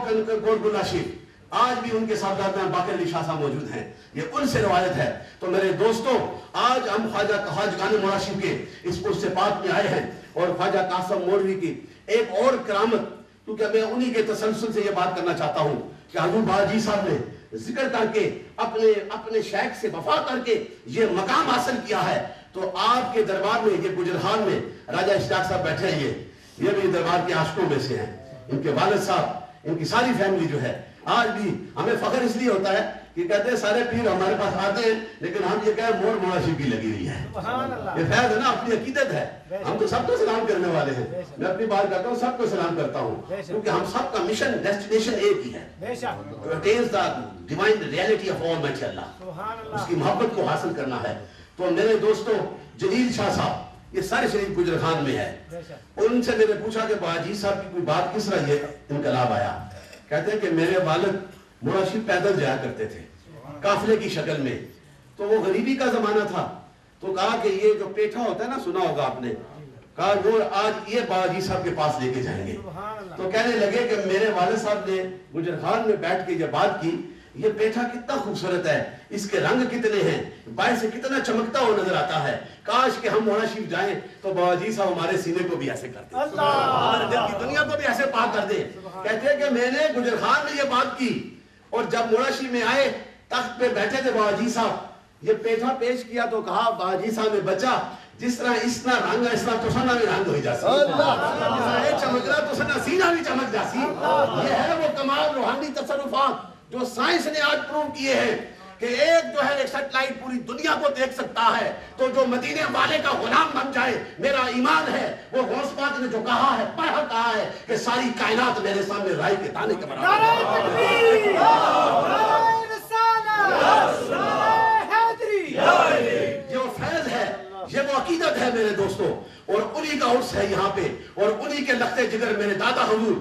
کوٹ گلا شریف, آج بھی ان کے ساتھ میں باقر علی شاہ صاحب موجود ہیں, یہ ان سے روایت ہے. تو میرے دوستوں, آج ہم خواجہ خان مولا شریف کے اس پرس پاک میں آئے ہیں, اور خواجہ قاسم مولوی کی ایک اور کرامت, کیونکہ میں انہی کے تسلسل سے یہ بات کرنا چاہتا ہوں کہ حضور بابا جی صاحب نے ذکر کر کے اپنے شیخ سے وفا کر کے یہ مقام حاصل کیا ہے. تو آپ کے دربار میں, یہ گجرحال میں راجہ اشتیاق صاحب بیٹھے ہیں, یہ بھی دربار کے عاشقوں میں سے ہیں. ان کے والد صاحب, ان کی ساری فیملی جو ہے, آج بھی ہمیں فخر اس لیے ہوتا ہے کہ کہتے ہیں سارے پیر ہمارے پاس آتے ہیں, لیکن ہم یہ کہیں مور مولا شریف کی لگی ہوئی ہے. یہ فیض ہے نا, اپنی عقیدت ہے. ہم تو سب کو سلام کرنے والے ہیں. میں اپنی بات کرتا ہوں, سب کو سلام کرتا ہوں, کیونکہ ہم سب کا مشن ڈیسٹینیشن ایک ہی ہے, to attain the divine reality of Almighty Allah. اس کی محبت کو حاصل کرنا ہے. تو میرے دوستوں, جلیل شاہ صاحب یہ سارے شریف گجر خان میں ہے. ان سے میں نے پوچھا کہ باجی صاحب کی کوئی بات کس طرح یہ انقلاب آیا. کہتے ہیں کہ میرے والد مراشی پیدل جایا کرتے تھے قافلے کی شکل میں, تو وہ غریبی کا زمانہ تھا, تو کہا کہ یہ جو پیٹھا ہوتا ہے نا, سنا ہوگا آپ نے, کہا وہ آج یہ باجی صاحب کے پاس لے کے جائیں گے. تو کہنے لگے کہ میرے والد صاحب نے گجر خان میں بیٹھ کے یہ بات کی, یہ پیٹھا کتنا خوبصورت ہے, اس کے رنگ کتنے ہیں, باہر سے کتنا چمکتا ہوا نظر آتا ہے, کاش کہ ہم مولانا شریف جائیں تو بابا جی صاحب ہمارے سینے کو بھی ایسے کر دیں, ہمارے دل کی دنیا کو بھی ایسے پاک کر دیں. کہتے ہیں کہ میں نے گجر خان میں یہ بات کی, اور جب مولانا شریف میں آئے تخت پہ بیٹھے تھے بابا جی صاحب, یہ پیٹھا پیش کیا تو کہا بابا جی صاحب نے بچہ جس طرح اس طرح رنگ ہے اس طرح تو سنا بھی رنگ ہوئی جاسی, چمک رہا تو سنا سینہ بھی چمک جاسی. یہ ہے وہ کمال روحانی تصرفات جو سائنس نے آج پروو کیے ہیں کہ ایک جو ہے ایک سیٹلائٹ پوری دنیا کو دیکھ سکتا ہے, تو جو مدینے والے کا غلام بن جائے, میرا ایمان ہے وہ غوث پاک نے جو کہا ہے, پڑھا کہا ہے کہ ساری کائنات میرے سامنے رائے کے دانے کے برابر ہے. جو فیض ہے, یہ وہ عقیدت ہے میرے دوستوں, اور انہی کا عرص ہے یہاں پہ, اور انہی کے لخت جگر میرے دادا حضور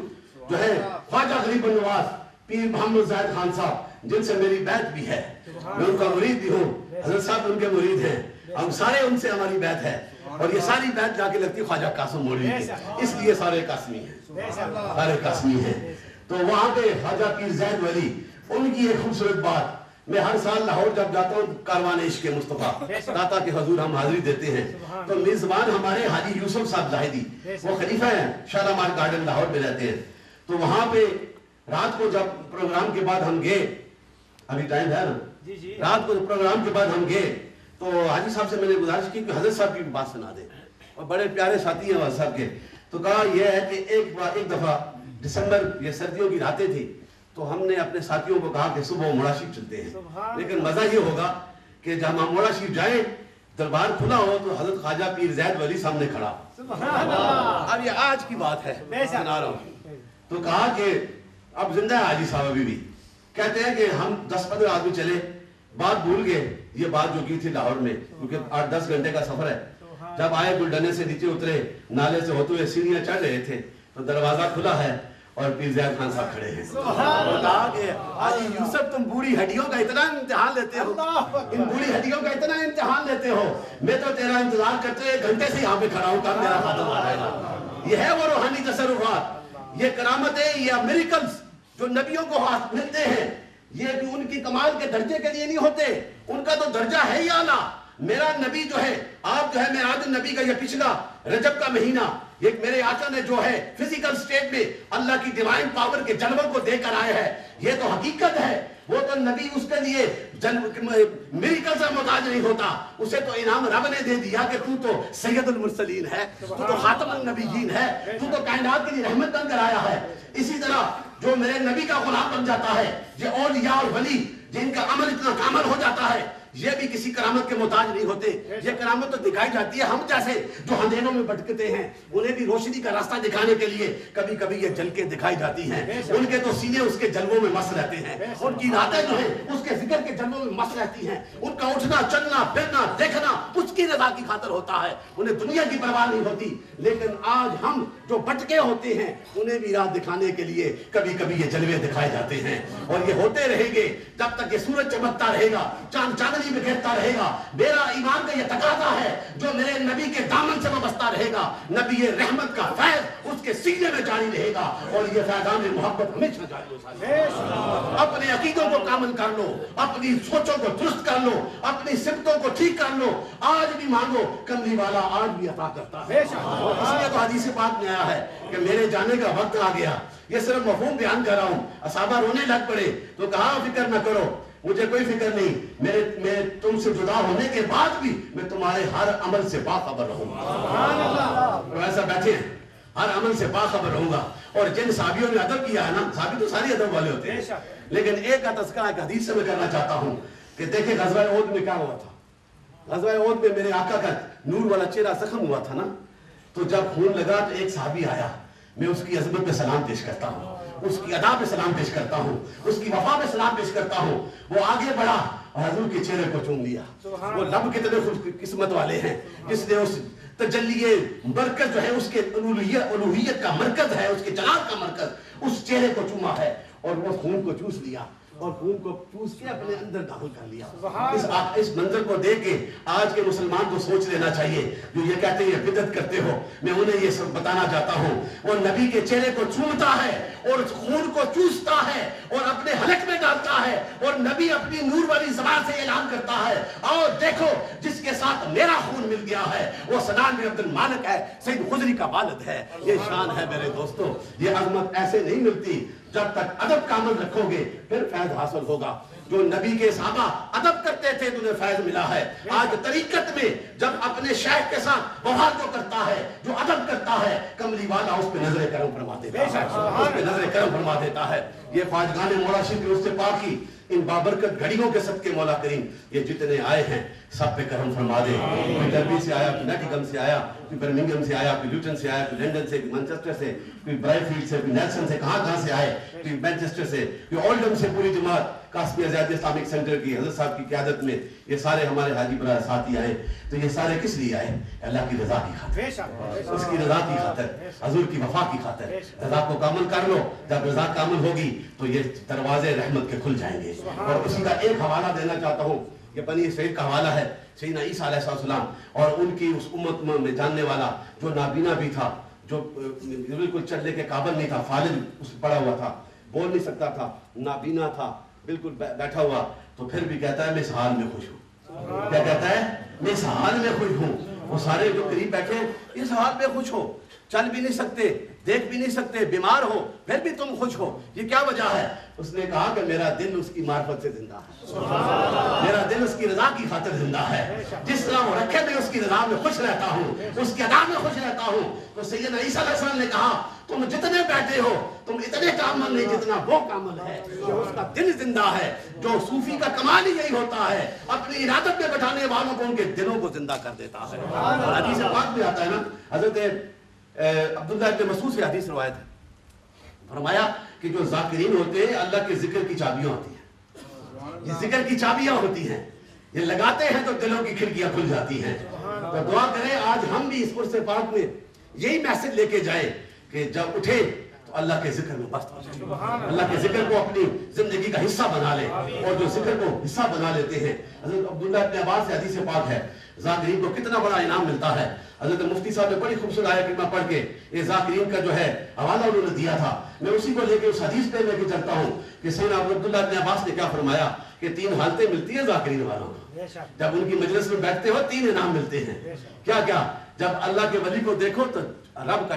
جو ہے خواجہ غریب النواز پیر محمد زاہد خان صاحب, جن سے میری بیعت بھی ہے, میں ان کا مرید بھی ہوں, حضرت صاحب ان کے مرید ہیں, ہم سارے ان سے ہماری بیعت ہے, اور یہ ساری بیعت جا کے لگتی خواجہ قاسم مولوی کی, اس لیے سارے قاسمی ہیں, سارے قاسمی ہیں. تو وہاں پہ خواجہ پیر زید ولی, ان کی ایک خوبصورت بات, میں ہر سال لاہور جب جاتا ہوں کاروان عشق مصطفیٰ داتا کے حضور ہم حاضری دیتے ہیں, تو میزبان ہمارے حاجی یوسف صاحب زاہدی, وہ خلیفہ ہیں, شالامار گارڈن لاہور میں رہتے ہیں. تو وہاں پہ رات کو جب پروگرام کے بعد ہم گئے, ابھی ٹائم ہے نا, رات کو پروگرام کے بعد ہم گئے, تو حاجی صاحب سے میں نے گزارش کی کہ حضرت صاحب کی بات سنا دیں, اور بڑے پیارے ساتھی ہیں حضرت صاحب کے. تو کہا یہ ہے کہ ایک دفعہ دسمبر, یہ سردیوں کی راتیں تھی, تو ہم نے اپنے ساتھیوں کو کہا کہ صبح مولانا شریف چلتے ہیں, لیکن مزہ یہ ہوگا کہ جب ہم مولانا شریف جائیں دربار کھلا ہو تو حضرت خواجہ پیر زید ولی سامنے کھڑا. اب یہ آج کی بات ہے, سنا رہا ہوں. تو کہا کہ اب زندہ ہے حاجی صاحب ابھی بھی. کہتے ہیں کہ ہم 10-15 آدمی چلے, بات بھول گئے یہ بات جو کی تھی لاہور میں, کیونکہ 8-10 گھنٹے کا سفر ہے. جب آئے گلڈنے سے نیچے اترے, نالے سے ہوتے ہوئے سیڑھیاں چڑھ رہے تھے, تو دروازہ کھلا ہے اور پیر زید خان صاحب کھڑے ہیں. کہا کہ حاجی یوسف تم بوڑھی ہڈیوں کا اتنا امتحان لیتے ہو, ان بوڑھی ہڈیوں کا اتنا امتحان لیتے ہو, میں تو تیرا انتظار کرتے ہوئے گھنٹے سے یہاں پہ کھڑا ہوں, کب میرا خاتم آ جائے گا. یہ ہے وہ روحانی تصرفات, یہ کرامتیں یا میریکلز جو نبیوں کو ملتے ہیں, یہ بھی ان کی کمال کے درجے کے لیے نہیں ہوتے, ان کا تو درجہ ہے ہی اعلیٰ. میرا نبی جو ہے, آپ جو ہے معراج النبی کا یہ پچھلا رجب کا مہینہ, ایک میرے آقا نے جو ہے فزیکل سٹیٹ میں اللہ کی ڈیوائن پاور کے جلووں کو دے کر آئے ہیں, یہ تو حقیقت ہے. وہ تو نبی اس کے لیے میریکل سے محتاج نہیں ہوتا, اسے تو انعام رب نے دے دیا کہ تو سید المرسلین ہے, تو خاتم النبیین ہے, تو کائنات کے لیے رحمت بن کر آیا ہے. اسی طرح جو میرے نبی کا غلام بن جاتا ہے, یہ اولیاء اور ولی جن کا عمل اتنا کامل ہو جاتا ہے, یہ بھی کسی کرامت کے محتاج نہیں ہوتے. یہ کرامت تو دکھائی جاتی ہے ہم جیسے جو اندھیروں میں بھٹکتے ہیں, انہیں بھی روشنی کا راستہ دکھانے کے لیے کبھی کبھی یہ جل کے دکھائی جاتی ہیں. ان کے تو سینے اس کے جلووں میں مست رہتے ہیں, ان کی راتیں جو ہیں اس کے ذکر کے جلووں میں مست رہتی ہیں. ان کا اٹھنا چلنا پھرنا دیکھنا اس کی رضا کی خاطر ہوتا ہے, انہیں دنیا کی پرواہ نہیں ہوتی. لیکن آج ہم جو بھٹکے ہوتے ہیں انہیں بھی راہ دکھانے کے لیے کبھی کبھی یہ جلوے دکھائے جاتے ہیں, اور یہ ہوتے رہیں گے جب تک یہ سورج چمکتا رہے گا, چاند چاندنی میں گرتا رہے گا. میرا ایمان کا یہ تقاضا ہے جو میرے نبی کے دامن سے وابستہ رہے گا, نبی رحمت کا فیض اس کے سینے میں جاری رہے گا, اور یہ فیضان محبت ہمیشہ جاری ہو. اپنے عقیدوں کو کامل کر لو, اپنی سوچوں کو درست کر لو, اپنی صفتوں کو ٹھیک کر لو. آج بھی مانگو, کملی والا آج بھی عطا کرتا ہے. اس لیے تو حدیث پاک میں آیا ہے کہ میرے جانے کا وقت آ گیا. یہ صرف مفہوم بیان کر رہا ہوں. اصحابہ رونے لگ پڑے تو کہا فکر نہ کرو, مجھے کوئی فکر نہیں, میں تم سے جدا ہونے کے بعد بھی میں تمہارے ہر عمل سے باخبر رہوں گا. ایسا بیٹھے ہیں, ہر عمل سے باخبر رہوں گا. اور جن صحابیوں نے ادب کیا ہے نا, صحابی تو ساری ادب والے ہوتے ہیں, لیکن ایک کا تذکرہ ایک حدیث سے میں کرنا چاہتا ہوں کہ دیکھیں غزوہ احد میں کیا ہوا تھا. غزوہ احد میں میرے آقا کا نور والا چہرہ زخم ہوا تھا نا, تو جب خون لگا تو ایک صحابی آیا, میں اس کی عظمت پہ سلام پیش کرتا ہوں, اس کی ادا پہ سلام پیش کرتا ہوں, اس کی وفا پہ سلام پیش کرتا ہوں. وہ آگے بڑھا اور حضور کے چہرے کو چوم لیا. وہ لب کتنے خوش قسمت والے ہیں جس نے اس تجلی مرکز جو ہے اس کے الوہیت کا مرکز ہے, اس کے جلال کا مرکز, اس چہرے کو چوما ہے اور وہ خون کو چوس لیا اور خون کو چوس کے اپنے اندر داخل کر لیا. اس منظر کو دیکھ کے آج کے مسلمان کو سوچ لینا چاہیے جو یہ کہتے ہیں بدعت کرتے ہو, میں انہیں یہ سب بتانا چاہتا ہوں, وہ نبی کے چہرے کو چومتا ہے اور خون کو چوستا ہے اور اپنے حلق میں ڈالتا ہے اور نبی اپنی نور والی زبان سے اعلان کرتا ہے, اور دیکھو جس کے ساتھ میرا خون مل گیا ہے وہ سنان بن عبد المالک ہے, سید خضری کا والد ہے. یہ شان ہے میرے دوستو, یہ عظمت ایسے نہیں ملتی. جب تک ادب کا عمل رکھو گے پھر فیض حاصل ہوگا. جو نبی کے صحابہ ادب کرتے تھے تو انہیں فیض ملا ہے. آج طریقت میں جب اپنے شیخ کے ساتھ بہار جو کرتا ہے, جو ادب کرتا ہے, کملی والا اس پہ نظر کرم فرما دیتا ہے, اس پہ نظر کرم فرما دیتا ہے. یہ خواجگان مولا شریف کی اس سے پاکی ان بابرکت گھڑیوں کے صدقے مولا کریم یہ جتنے آئے ہیں سب پہ کرم فرما دے. کوئی ڈربی سے آیا, کوئی نیٹنگم سے آیا, کوئی برمنگھم سے آیا, کوئی لیوٹن سے آیا, کوئی لنڈن سے, کوئی مانچسٹر سے, کوئی برائٹ فیلڈ سے, کوئی نیلسن سے, کہاں سے آئے, کوئی مانچسٹر سے, کوئی اولڈم سے. پوری جماعت قاسمی آزادی اسلامک سینٹر کی حضرت صاحب کی قیادت میں یہ سارے ہمارے حاجی برا ساتھی آئے. تو یہ سارے کس لیے آئے؟ اللہ کی رضا کی خاطر, اس کی رضا کی خاطر, حضور کی وفا کی خاطر. رضا کو کامل کر لو, جب رضا کامل ہوگی تو یہ دروازے رحمت کے کھل جائیں گے. اور اسی کا ایک حوالہ دینا چاہتا ہوں, یہ بنی اسرائیل کا حوالہ ہے. سیدنا عیسیٰ علیہ السلام اور ان کی اس امت میں جاننے والا جو نابینا بھی تھا, جو بالکل چلنے کے قابل نہیں تھا, فالج اس پڑا ہوا تھا, بول نہیں سکتا تھا, نابینا تھا, بالکل بیٹھا ہوا, تو پھر بھی کہتا ہے میں اس حال میں خوش ہوں. کیا کہتا ہے؟ میں اس حال میں خوش ہوں. وہ سارے جو قریب بیٹھے اس حال میں خوش ہو, چل بھی نہیں سکتے, دیکھ بھی نہیں سکتے, بیمار ہو, پھر بھی تم خوش ہو. یہ کیا وجہ ہے؟ اس نے کہا کہ میرا دل اس کی معرفت سے زندہ ہے, میرا دل اس کی رضا کی خاطر زندہ ہے. جس طرح وہ رکھے میں اس کی رضا میں خوش رہتا ہوں, اس کی ادا میں خوش رہتا ہوں. تو سیدنا عیسیٰ علیہ السلام نے کہا تم جتنے بیٹھے ہو تم اتنے کامل نہیں جتنا وہ کامل ہے کہ اس کا دل زندہ ہے. جو صوفی کا کمال ہی یہی ہوتا ہے, اپنی ارادت میں بٹھانے والوں کو ان کے دلوں کو زندہ کر دیتا ہے. اور حدیث پاک میں آتا ہے نا, حضرت عبداللہ ابن مسعود سے حدیث روایت ہے, فرمایا کہ جو ذاکرین ہوتے ہیں اللہ کے ذکر کی چابیاں ہوتی ہیں. یہ ذکر کی چابیاں ہوتی ہیں, یہ لگاتے ہیں تو دلوں کی کھڑکیاں کھل جاتی ہیں. تو دعا کریں آج ہم بھی اس قرص پاک میں یہی میسج لے کے جائیں کہ جب اٹھے تو اللہ کے ذکر میں مست ہو جائے, اللہ کے ذکر کو اپنی زندگی کا حصہ بنا لے. اور جو ذکر کو حصہ بنا لیتے ہیں, حضرت عبداللہ ابن عباس سے حدیث پاک ہے, ذاکرین کو کتنا بڑا انعام ملتا ہے. حضرت مفتی صاحب نے بڑی خوبصورت آیت کریمہ پڑھ کے یہ ذاکرین کا جو ہے حوالہ انہوں نے دیا تھا. میں اسی کو لے کے اس حدیث پہ لے کے چلتا ہوں کہ سیدنا عبداللہ ابن عباس نے کیا فرمایا کہ 3 حالتیں ملتی ہیں ذاکرین والوں کو. جب ان کی مجلس میں بیٹھتے ہو 3 انعام ملتے ہیں. کیا کیا؟ جب اللہ کے ولی کو دیکھو تو رب کا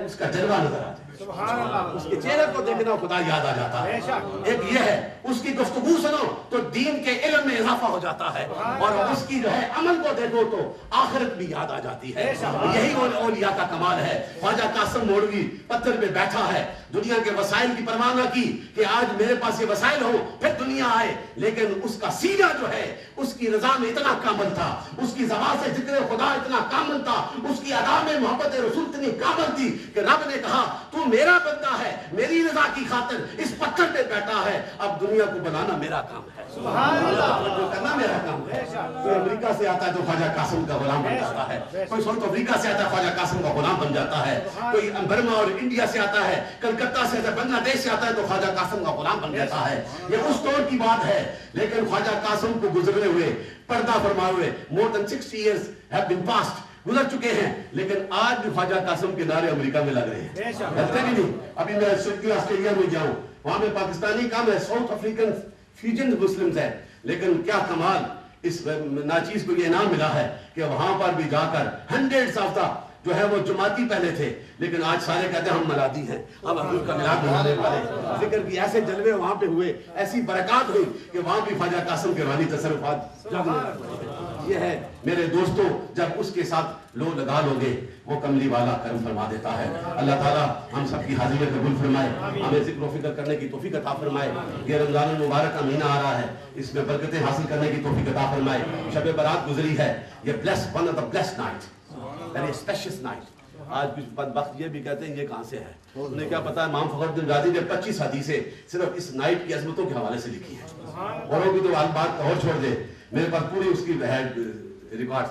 اس کا جلوہ نظر آتا ہے, اس کے چہرے کو دیکھنا خدا یاد آ جاتا ہے. ایک یہ ہے اس کی گفتگو سنو تو دین کے علم میں اضافہ ہو جاتا ہے, اور اس کی جو ہے عمل کو دیکھو تو آخرت بھی یاد آ جاتی ہے. یہی اولیاء کا کمال ہے. خواجہ قاسم مولوی پتھر پہ بیٹھا ہے, دنیا کے وسائل کی پرواہ نہ کی کہ آج میرے پاس یہ وسائل ہو پھر دنیا آئے, لیکن اس کا سینہ جو ہے اس کی رضا میں اتنا کامل تھا, اس کی زبان سے ذکر خدا اتنا کامل تھا, اس کی ادا میں محبت رسول اتنی کامل تھی کہ رب نے کہا تو میرا بندہ ہے, میری رضا کی خاطر اس پتھر پہ بیٹھا ہے, اب دنیا کو بنانا میرا کام ہے, سبحان اللہ, جو کرنا میرا کام ہے. کوئی امریکہ سے آتا ہے تو خواجہ قاسم کا غلام بن جاتا ہے, کوئی ساؤتھ افریقہ سے آتا ہے خواجہ قاسم کا غلام بن جاتا ہے, کوئی برما اور انڈیا سے آتا ہے, کلکتہ سے آتا ہے, بنگلہ دیش سے آتا ہے تو خواجہ قاسم کا غلام بن جاتا ہے. یہ اس دور کی بات ہے, لیکن خواجہ قاسم کو گزرے ہوئے پردہ فرمائے ہوئے more than 60 years have been passed, گزر چکے ہیں, لیکن آج بھی خواجہ قاسم کے نعرے امریکہ میں لگ رہے ہیں, لگتے بھی نہیں. ابھی میں آسٹریلیا میں جاؤں, وہاں میں پاکستانی کم ہے, ساؤتھ افریقن فیوجن مسلمز ہیں, لیکن کیا کمال اس ناچیز کو یہ انعام ملا ہے کہ وہاں پر بھی جا کر ہنڈریڈ آف جو ہے وہ جماعتی پہلے تھے, لیکن آج سارے کہتے ہیں ہم ملادی ہیں, ہم حضور کا ملاد منانے والے. ذکر کی ایسے جلوے وہاں پہ ہوئے, ایسی برکات ہوئی کہ وہاں بھی خواجہ قاسم کے روحانی تصرفات جاگنے لگے. یہ ہے میرے دوستو, جب اس کے ساتھ لو لگا لو گے وہ کملی والا کرم فرما دیتا ہے. اللہ تعالیٰ ہم سب کی حاضری قبول فرمائے, ہمیں ذکر و فکر کرنے کی توفیق عطا فرمائے. یہ رمضان المبارک کا مہینہ آ رہا ہے, اس میں برکتیں حاصل کرنے کی توفیق عطا فرمائے. شب برات گزری ہے, یہ blessed, one of the blessed night, very special night. آج کچھ بدبخت یہ بھی کہتے ہیں یہ کہاں سے ہے, انہیں کیا پتا ہے امام فخر الدین رازی نے 25 حدیثیں صرف اس نائٹ کی عظمتوں کے حوالے سے لکھی ہیں. اوروں کی تو بات اور چھوڑ دے, میرے پاس پوری اس کی regards.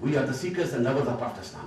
We are the seekers and lovers of Prophet Islam.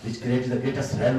which created the greatest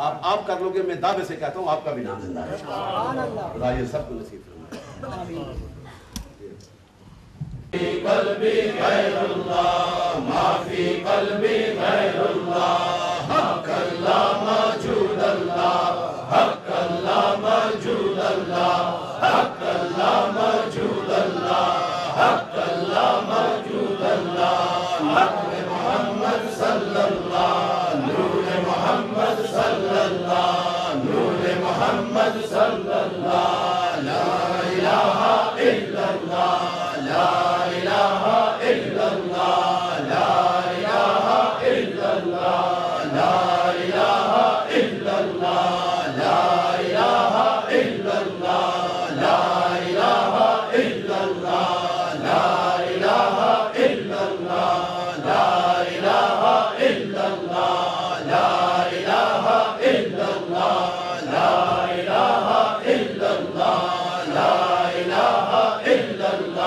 آپ کر لو گے، میں دعوے سے کہتا ہوں آپ کا بھی نام زندہ ہے. خدا یہ سب کو نصیب فرمائے.
قلبی غیر اللہ ما فی قلبی غیر اللہ حق اللہ موجود اللہ حق اللہ موجود اللہ حق اللہ موجود اللہ حق اللہ موجود اللہ حق محمد صلی اللہ نور محمد صلی اللہ نور محمد صلی اللہ لا الہ الا اللہ لا الہ الا اللہ لا الہ الا اللہ لا الہ الا اللہ لا الہ الا اللہ لا الہ الا اللہ لا الہ الا اللہ لا الہ الا اللہ لا الہ الا اللہ لا الہ الا اللہ لا الہ الا اللہ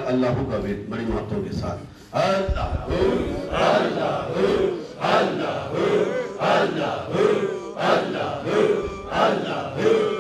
اللہ کا بھی بڑی محبتوں کے ساتھ اللہ اللہ اللہ اللہ اللہ اللہ اللہ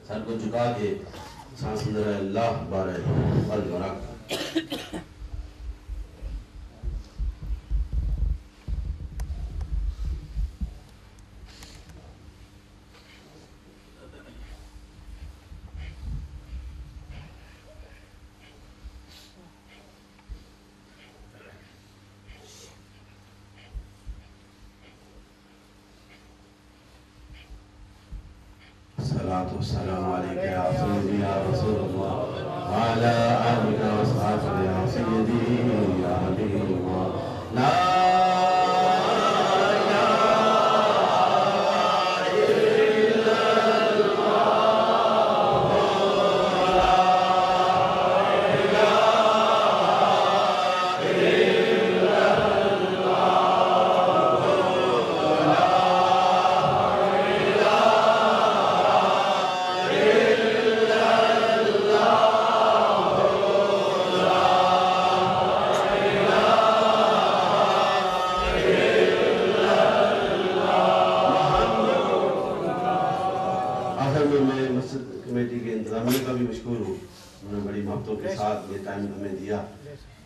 سر کو جھکا کے سانس اندر اللہ بارے البرک السلام علیکم یا سیدی یا رسول اللہ وعلا آلک و صحابہ یا سیدی یا حبیب اللہ لا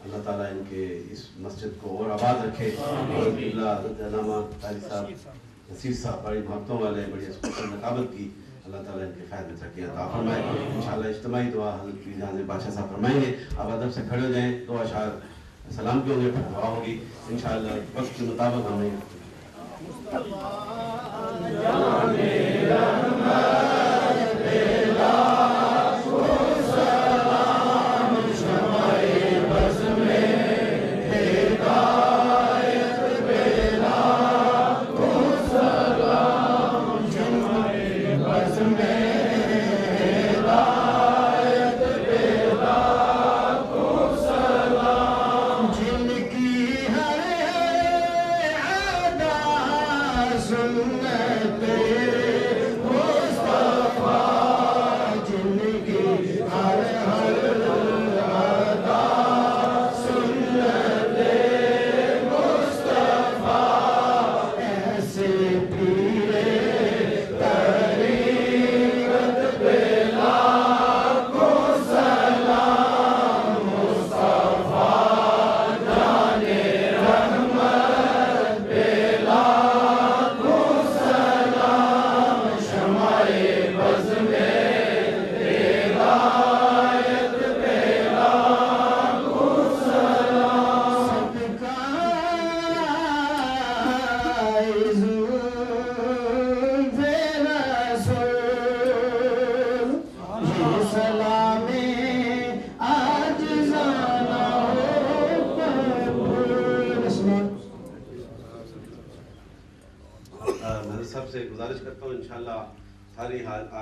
اللہ تعالیٰ ان کے اس مسجد کو اور آباد رکھے اور حضرت علامہ قاری صاحب نصیر صاحب بڑی محبتوں والے بڑی نقابت کی اللہ تعالیٰ ان کے خیر میں ترقی عطا فرمائے انشاءاللہ اجتماعی دعا حضرت پیر جہاں بادشاہ صاحب فرمائیں گے آپ ادب سے کھڑے ہو جائیں دو اشعار سلام کے ہوں گے پھر دعا ہوگی انشاءاللہ وقت کے مطابق ہمیں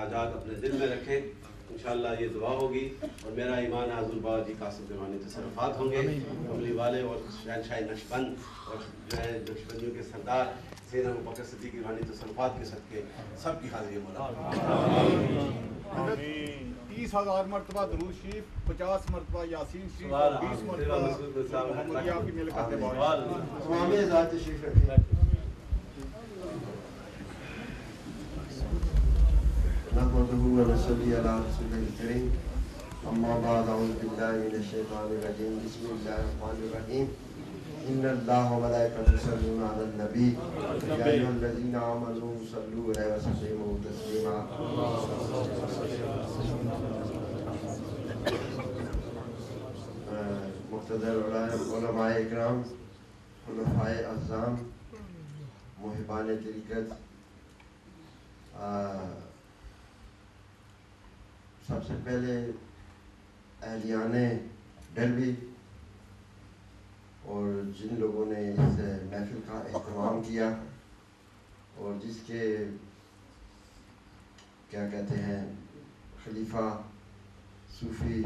آجات اپنے دل میں رکھیں انشاءاللہ یہ دعا ہوگی اور میرا ایمان حضور بابا جی قاسم دیوانی تصرفات ہوں گے کملی والے اور شہنشاہ نقشبند اور جو ہے نقشبندیوں کے سردار سیدنا ابو بکر صدیق دیوانی تصرفات کے صدقے سب کی حاضری مولا
30,000 مرتبہ درود شریف 50 مرتبہ یاسین شریف 20 مرتبہ محمدیہ کی ملکت
تمام ذات شریف رکھیں نحمده ونصلي على رسوله الكريم اما بعد اعوذ بالله من الشيطان الرجيم بسم الله الرحمن الرحيم ان الله وملائكته يصلون على النبي يا ايها الذين امنوا صلوا عليه وسلموا تسليما مقتدر علماء اکرام خلفائے اعظام محبان طریقت سب سے پہلے اہلیان ڈلوی اور جن لوگوں نے اس محفل کا اہتمام کیا اور جس کے کیا کہتے ہیں خلیفہ صوفی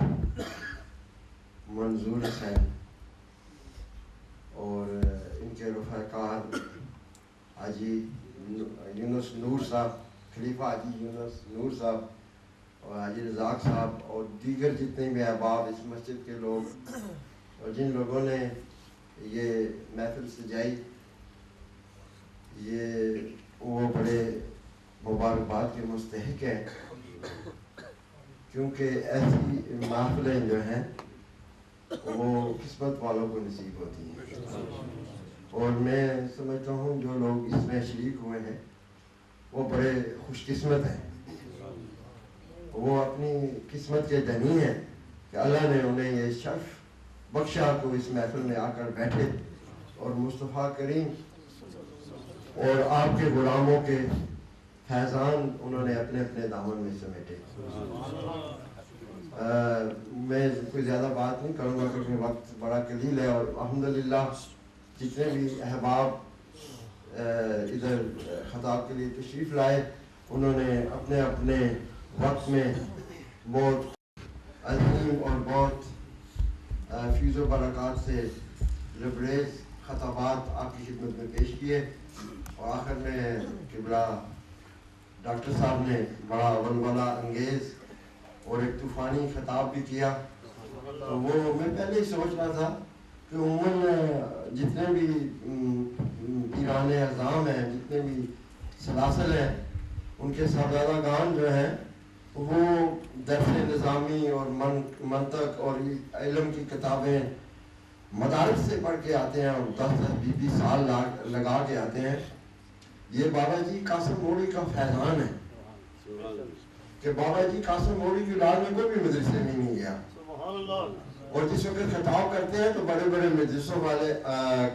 منظور حسین اور ان کے رفقار حاجی یونس نور صاحب خلیفہ حاجی یونس نور صاحب اور حاجی رزاق صاحب اور دیگر جتنے بھی احباب اس مسجد کے لوگ اور جن لوگوں نے یہ محفل سجائی، یہ وہ بڑے مبارکباد کے مستحق ہیں، کیونکہ ایسی محفلیں جو ہیں وہ قسمت والوں کو نصیب ہوتی ہیں، اور میں سمجھتا ہوں جو لوگ اس میں شریک ہوئے ہیں وہ بڑے خوش قسمت ہیں، وہ اپنی قسمت کے دھنی ہیں کہ اللہ نے انہیں یہ شرف بخشا کو اس محفل میں آ کر بیٹھے اور مصطفیٰ کریم اور آپ کے غلاموں کے فیضان انہوں نے اپنے اپنے دامن میں سمیٹے۔ میں کوئی زیادہ بات نہیں کروں گا کیونکہ وقت بڑا قلیل ہے، اور الحمدللہ جتنے بھی احباب ادھر خطاب کے لیے تشریف لائے انہوں نے اپنے اپنے وقت میں بہت عظیم اور بہت فیض و برکات سے لبریز خطابات آپ کی خدمت میں پیش کیے، اور آخر میں قبلہ ڈاکٹر صاحب نے بڑا ولولہ انگیز اور ایک طوفانی خطاب بھی کیا۔ تو وہ میں پہلے ہی سوچ رہا تھا کہ عموماً جتنے بھی پیران اعظام ہیں، جتنے بھی سلاسل ہیں، ان کے صاحبزادگان جو ہیں وہ درس نظامی اور منطق اور علم کی کتابیں مدارس سے پڑھ کے آتے ہیں اور 10-20 سال لگا کے آتے ہیں۔ یہ بابا جی قاسم موڑی کا فیضان ہے کہ بابا جی قاسم موڑی کی اولاد میں کوئی بھی مدرسے میں نہیں گیا، اور جس وقت خطاب کرتے ہیں تو بڑے بڑے مدرسوں والے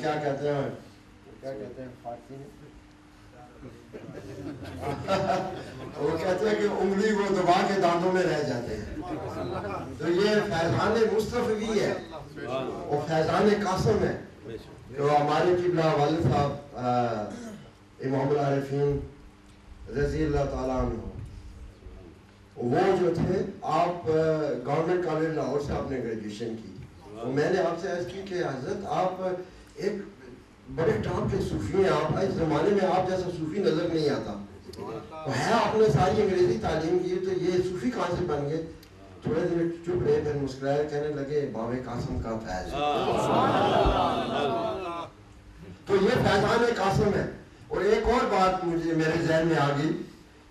کیا کہتے ہیں فارسی میں وہ کہتے ہیں کہ انگلی کو دبا کے دانتوں میں رہ جاتے ہیں۔ تو یہ فیضان مصطفی ہے اور فیضان قاسم ہے، تو ہمارے قبلہ والد صاحب امام العارفین رضی اللہ تعالیٰ عنہ وہ جو تھے، آپ گورنمنٹ کالج لاہور سے آپ نے گریجویشن کی، اور میں نے آپ سے عرض کی کہ حضرت آپ ایک بڑے ٹاپ کے صوفی ہیں، آپ اس زمانے میں آپ جیسا صوفی نظر نہیں آتا، تو ہے آپ نے ساری انگریزی تعلیم کی، تو یہ صوفی کہاں سے بن گئے؟ تھوڑے دن چپ رہے، پھر مسکرائے، کہنے لگے بابا قاسم کا فیض۔ تو یہ فیضان قاسم ہے۔ اور ایک اور بات مجھے میرے ذہن میں آ گئی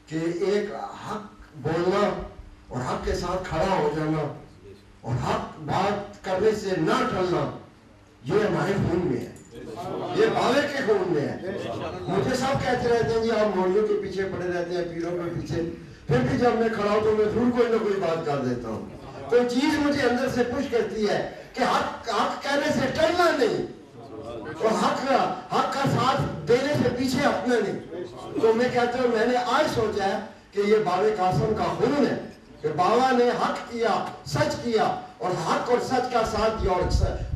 کہ ایک حق بولنا اور حق کے ساتھ کھڑا ہو جانا اور حق بات کرنے سے نہ ٹلنا، یہ ہمارے خون میں ہے، یہ باوے کے خون میں ہے۔ مجھے سب کہتے رہتے ہیں جی آپ مولویوں کے پیچھے پڑے رہتے ہیں، پیروں کے پیچھے، پھر بھی جب میں کھڑا ہوں تو میں ضرور کوئی نہ کوئی بات کر دیتا ہوں۔ تو چیز مجھے اندر سے پوش کرتی ہے کہ حق کہنے سے ٹلنا نہیں، اور حق کا ساتھ دینے سے پیچھے ہٹنا نہیں۔ تو میں کہتا ہوں میں نے آج سوچا ہے کہ یہ بابا قاسم کا خون ہے کہ بابا نے حق کیا، سچ کیا، اور حق اور سچ کا ساتھ دیا، اور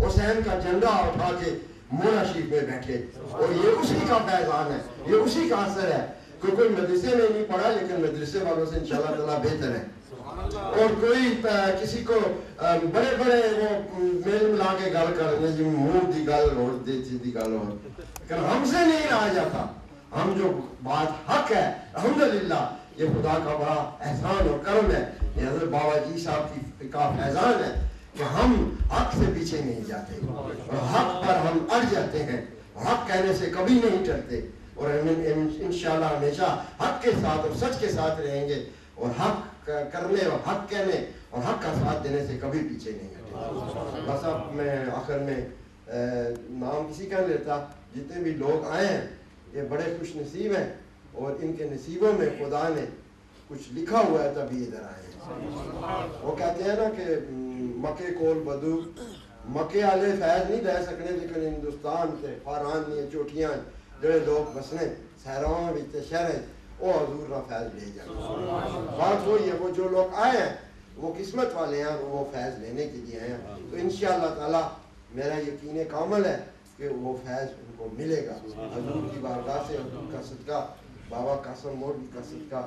حسین کا جھنڈا اٹھا کے مولا شریف میں بیٹھے، اور یہ اسی کا فیضان ہے، یہ اسی کا اثر ہے۔ کوئی مدرسے میں نہیں پڑھا لیکن مدرسے والوں سے انشاءاللہ تعالیٰ بہتر ہے، اور کوئی کسی کو بڑے بڑے وہ میل ملا کے گل کرنے جی منہ دی گل اور دیتی دی گل اور، لیکن ہم سے نہیں رہا جاتا۔ ہم جو بات حق ہے الحمدللہ یہ خدا کا بڑا احسان اور کرم ہے، یہ حضرت بابا جی صاحب کی کا فیضان ہے کہ ہم حق سے پیچھے نہیں جاتے اور حق پر ہم اڑ جاتے ہیں، حق کہنے سے کبھی نہیں ڈرتے، اور انشاءاللہ ہمیشہ حق کے ساتھ اور سچ کے ساتھ رہیں گے، اور حق کرنے اور حق کہنے اور حق کا ساتھ دینے سے کبھی پیچھے نہیں ہٹیں۔ بس اب میں آخر میں نام کسی کا نہیں لیتا، جتنے بھی لوگ آئے ہیں یہ بڑے خوش نصیب ہیں، اور ان کے نصیبوں میں خدا نے کچھ لکھا ہوا ہے تبھی ادھر آئے ہیں۔ وہ کہتے ہیں نا کہ مکے کول بدو مکے والے فیض نہیں رہ سکنے، لیکن ہندوستان سے فاران نہیں چوٹیاں جڑے لوگ بسنے سہراواں وچ شہر وہ حضور کا فیض لے جائیں۔ بات وہی ہے، وہ جو لوگ آئے ہیں وہ قسمت والے ہیں، وہ فیض لینے کے لیے آئے ہیں، تو انشاءاللہ تعالی میرا یقین کامل ہے کہ وہ فیض ان کو ملے گا۔ حضور کی بارگاہ سے، حضور کا صدقہ، بابا قاسم موڑی کا صدقہ،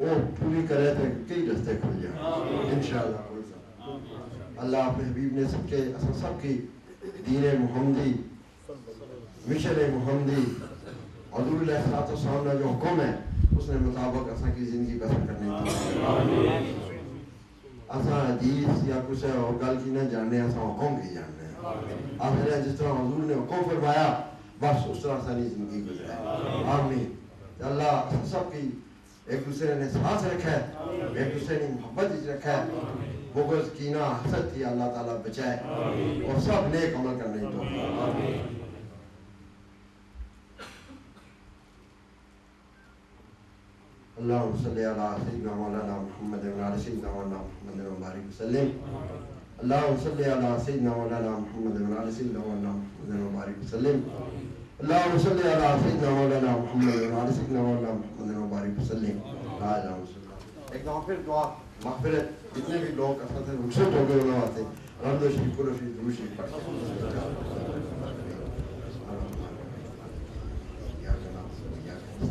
وہ پوری کرے تو کئی رستے کھل جائیں انشاءاللہ. اللہ اپنے حبیب نے سب کی دین محمدی مشن محمدی حضور علیہ السلام کا جو حکم ہے اس نے مطابق اساں کی زندگی بسر کرنے کی. اساں حدیث یا کچھ اور گل کی نہ جاننے, اساں حکم کی جاننے ہیں. آخر جس طرح حضور نے حکم فرمایا بس اس طرح سانی زندگی گزرے. آمین. اللہ سب کی ایک دوسرے نے ساتھ رکھا ہے, ایک دوسرے نے محبت رکھا ہے, بغض کینہ حسد تھی اللہ تعالیٰ بچائے اور سب نیک عمل کرنے کی توفیق. اللہم صلی علی سیدنا مولانا محمد وعلی سیدنا مولانا محمد وبارک وسلم. اللہم صلی علی سیدنا مولانا محمد وعلی سیدنا مولانا محمد وبارک وسلم. اللہم صلی علی سیدنا مولانا محمد وعلی سیدنا مولانا محمد وبارک وسلم. ایک دفعہ پھر دعا مغفرت جتنے بھی لوگ اصل سے رخصت ہو گئے انہوں آتے رمض و شریف قرآن شریف درود شریف پڑھتے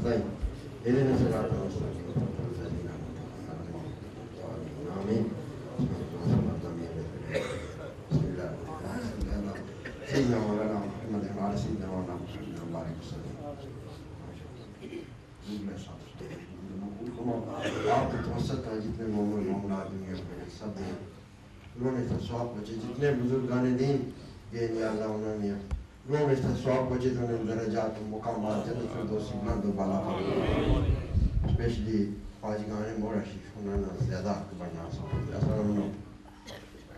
ہیں. اهدنا الصراط المستقيم آمين. بسم الله سيدنا مولانا محمد وعلى سيدنا مولانا محمد وبارك وسلم. آپ توسط ہے جتنے مومنات دنیا میں سب ہیں, انہوں نے ثواب بچے جتنے بزرگان دین یہ یا اللہ انہوں نے انہوں نے ثواب بچے تو انہیں درجات و مقامات جنت فردوسی بلند و بالا فرمائے. اسپیشلی خواجگان مورا شریف انہوں نے زیادہ بڑھنا سب ایسا انہوں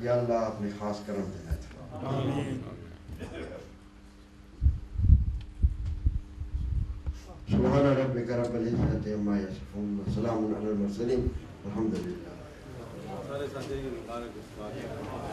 یا اللہ اپنے خاص کرم دے دیتا. سبحان ربک رب العزت عما یصفون وسلام علی المرسلین والحمد للہ.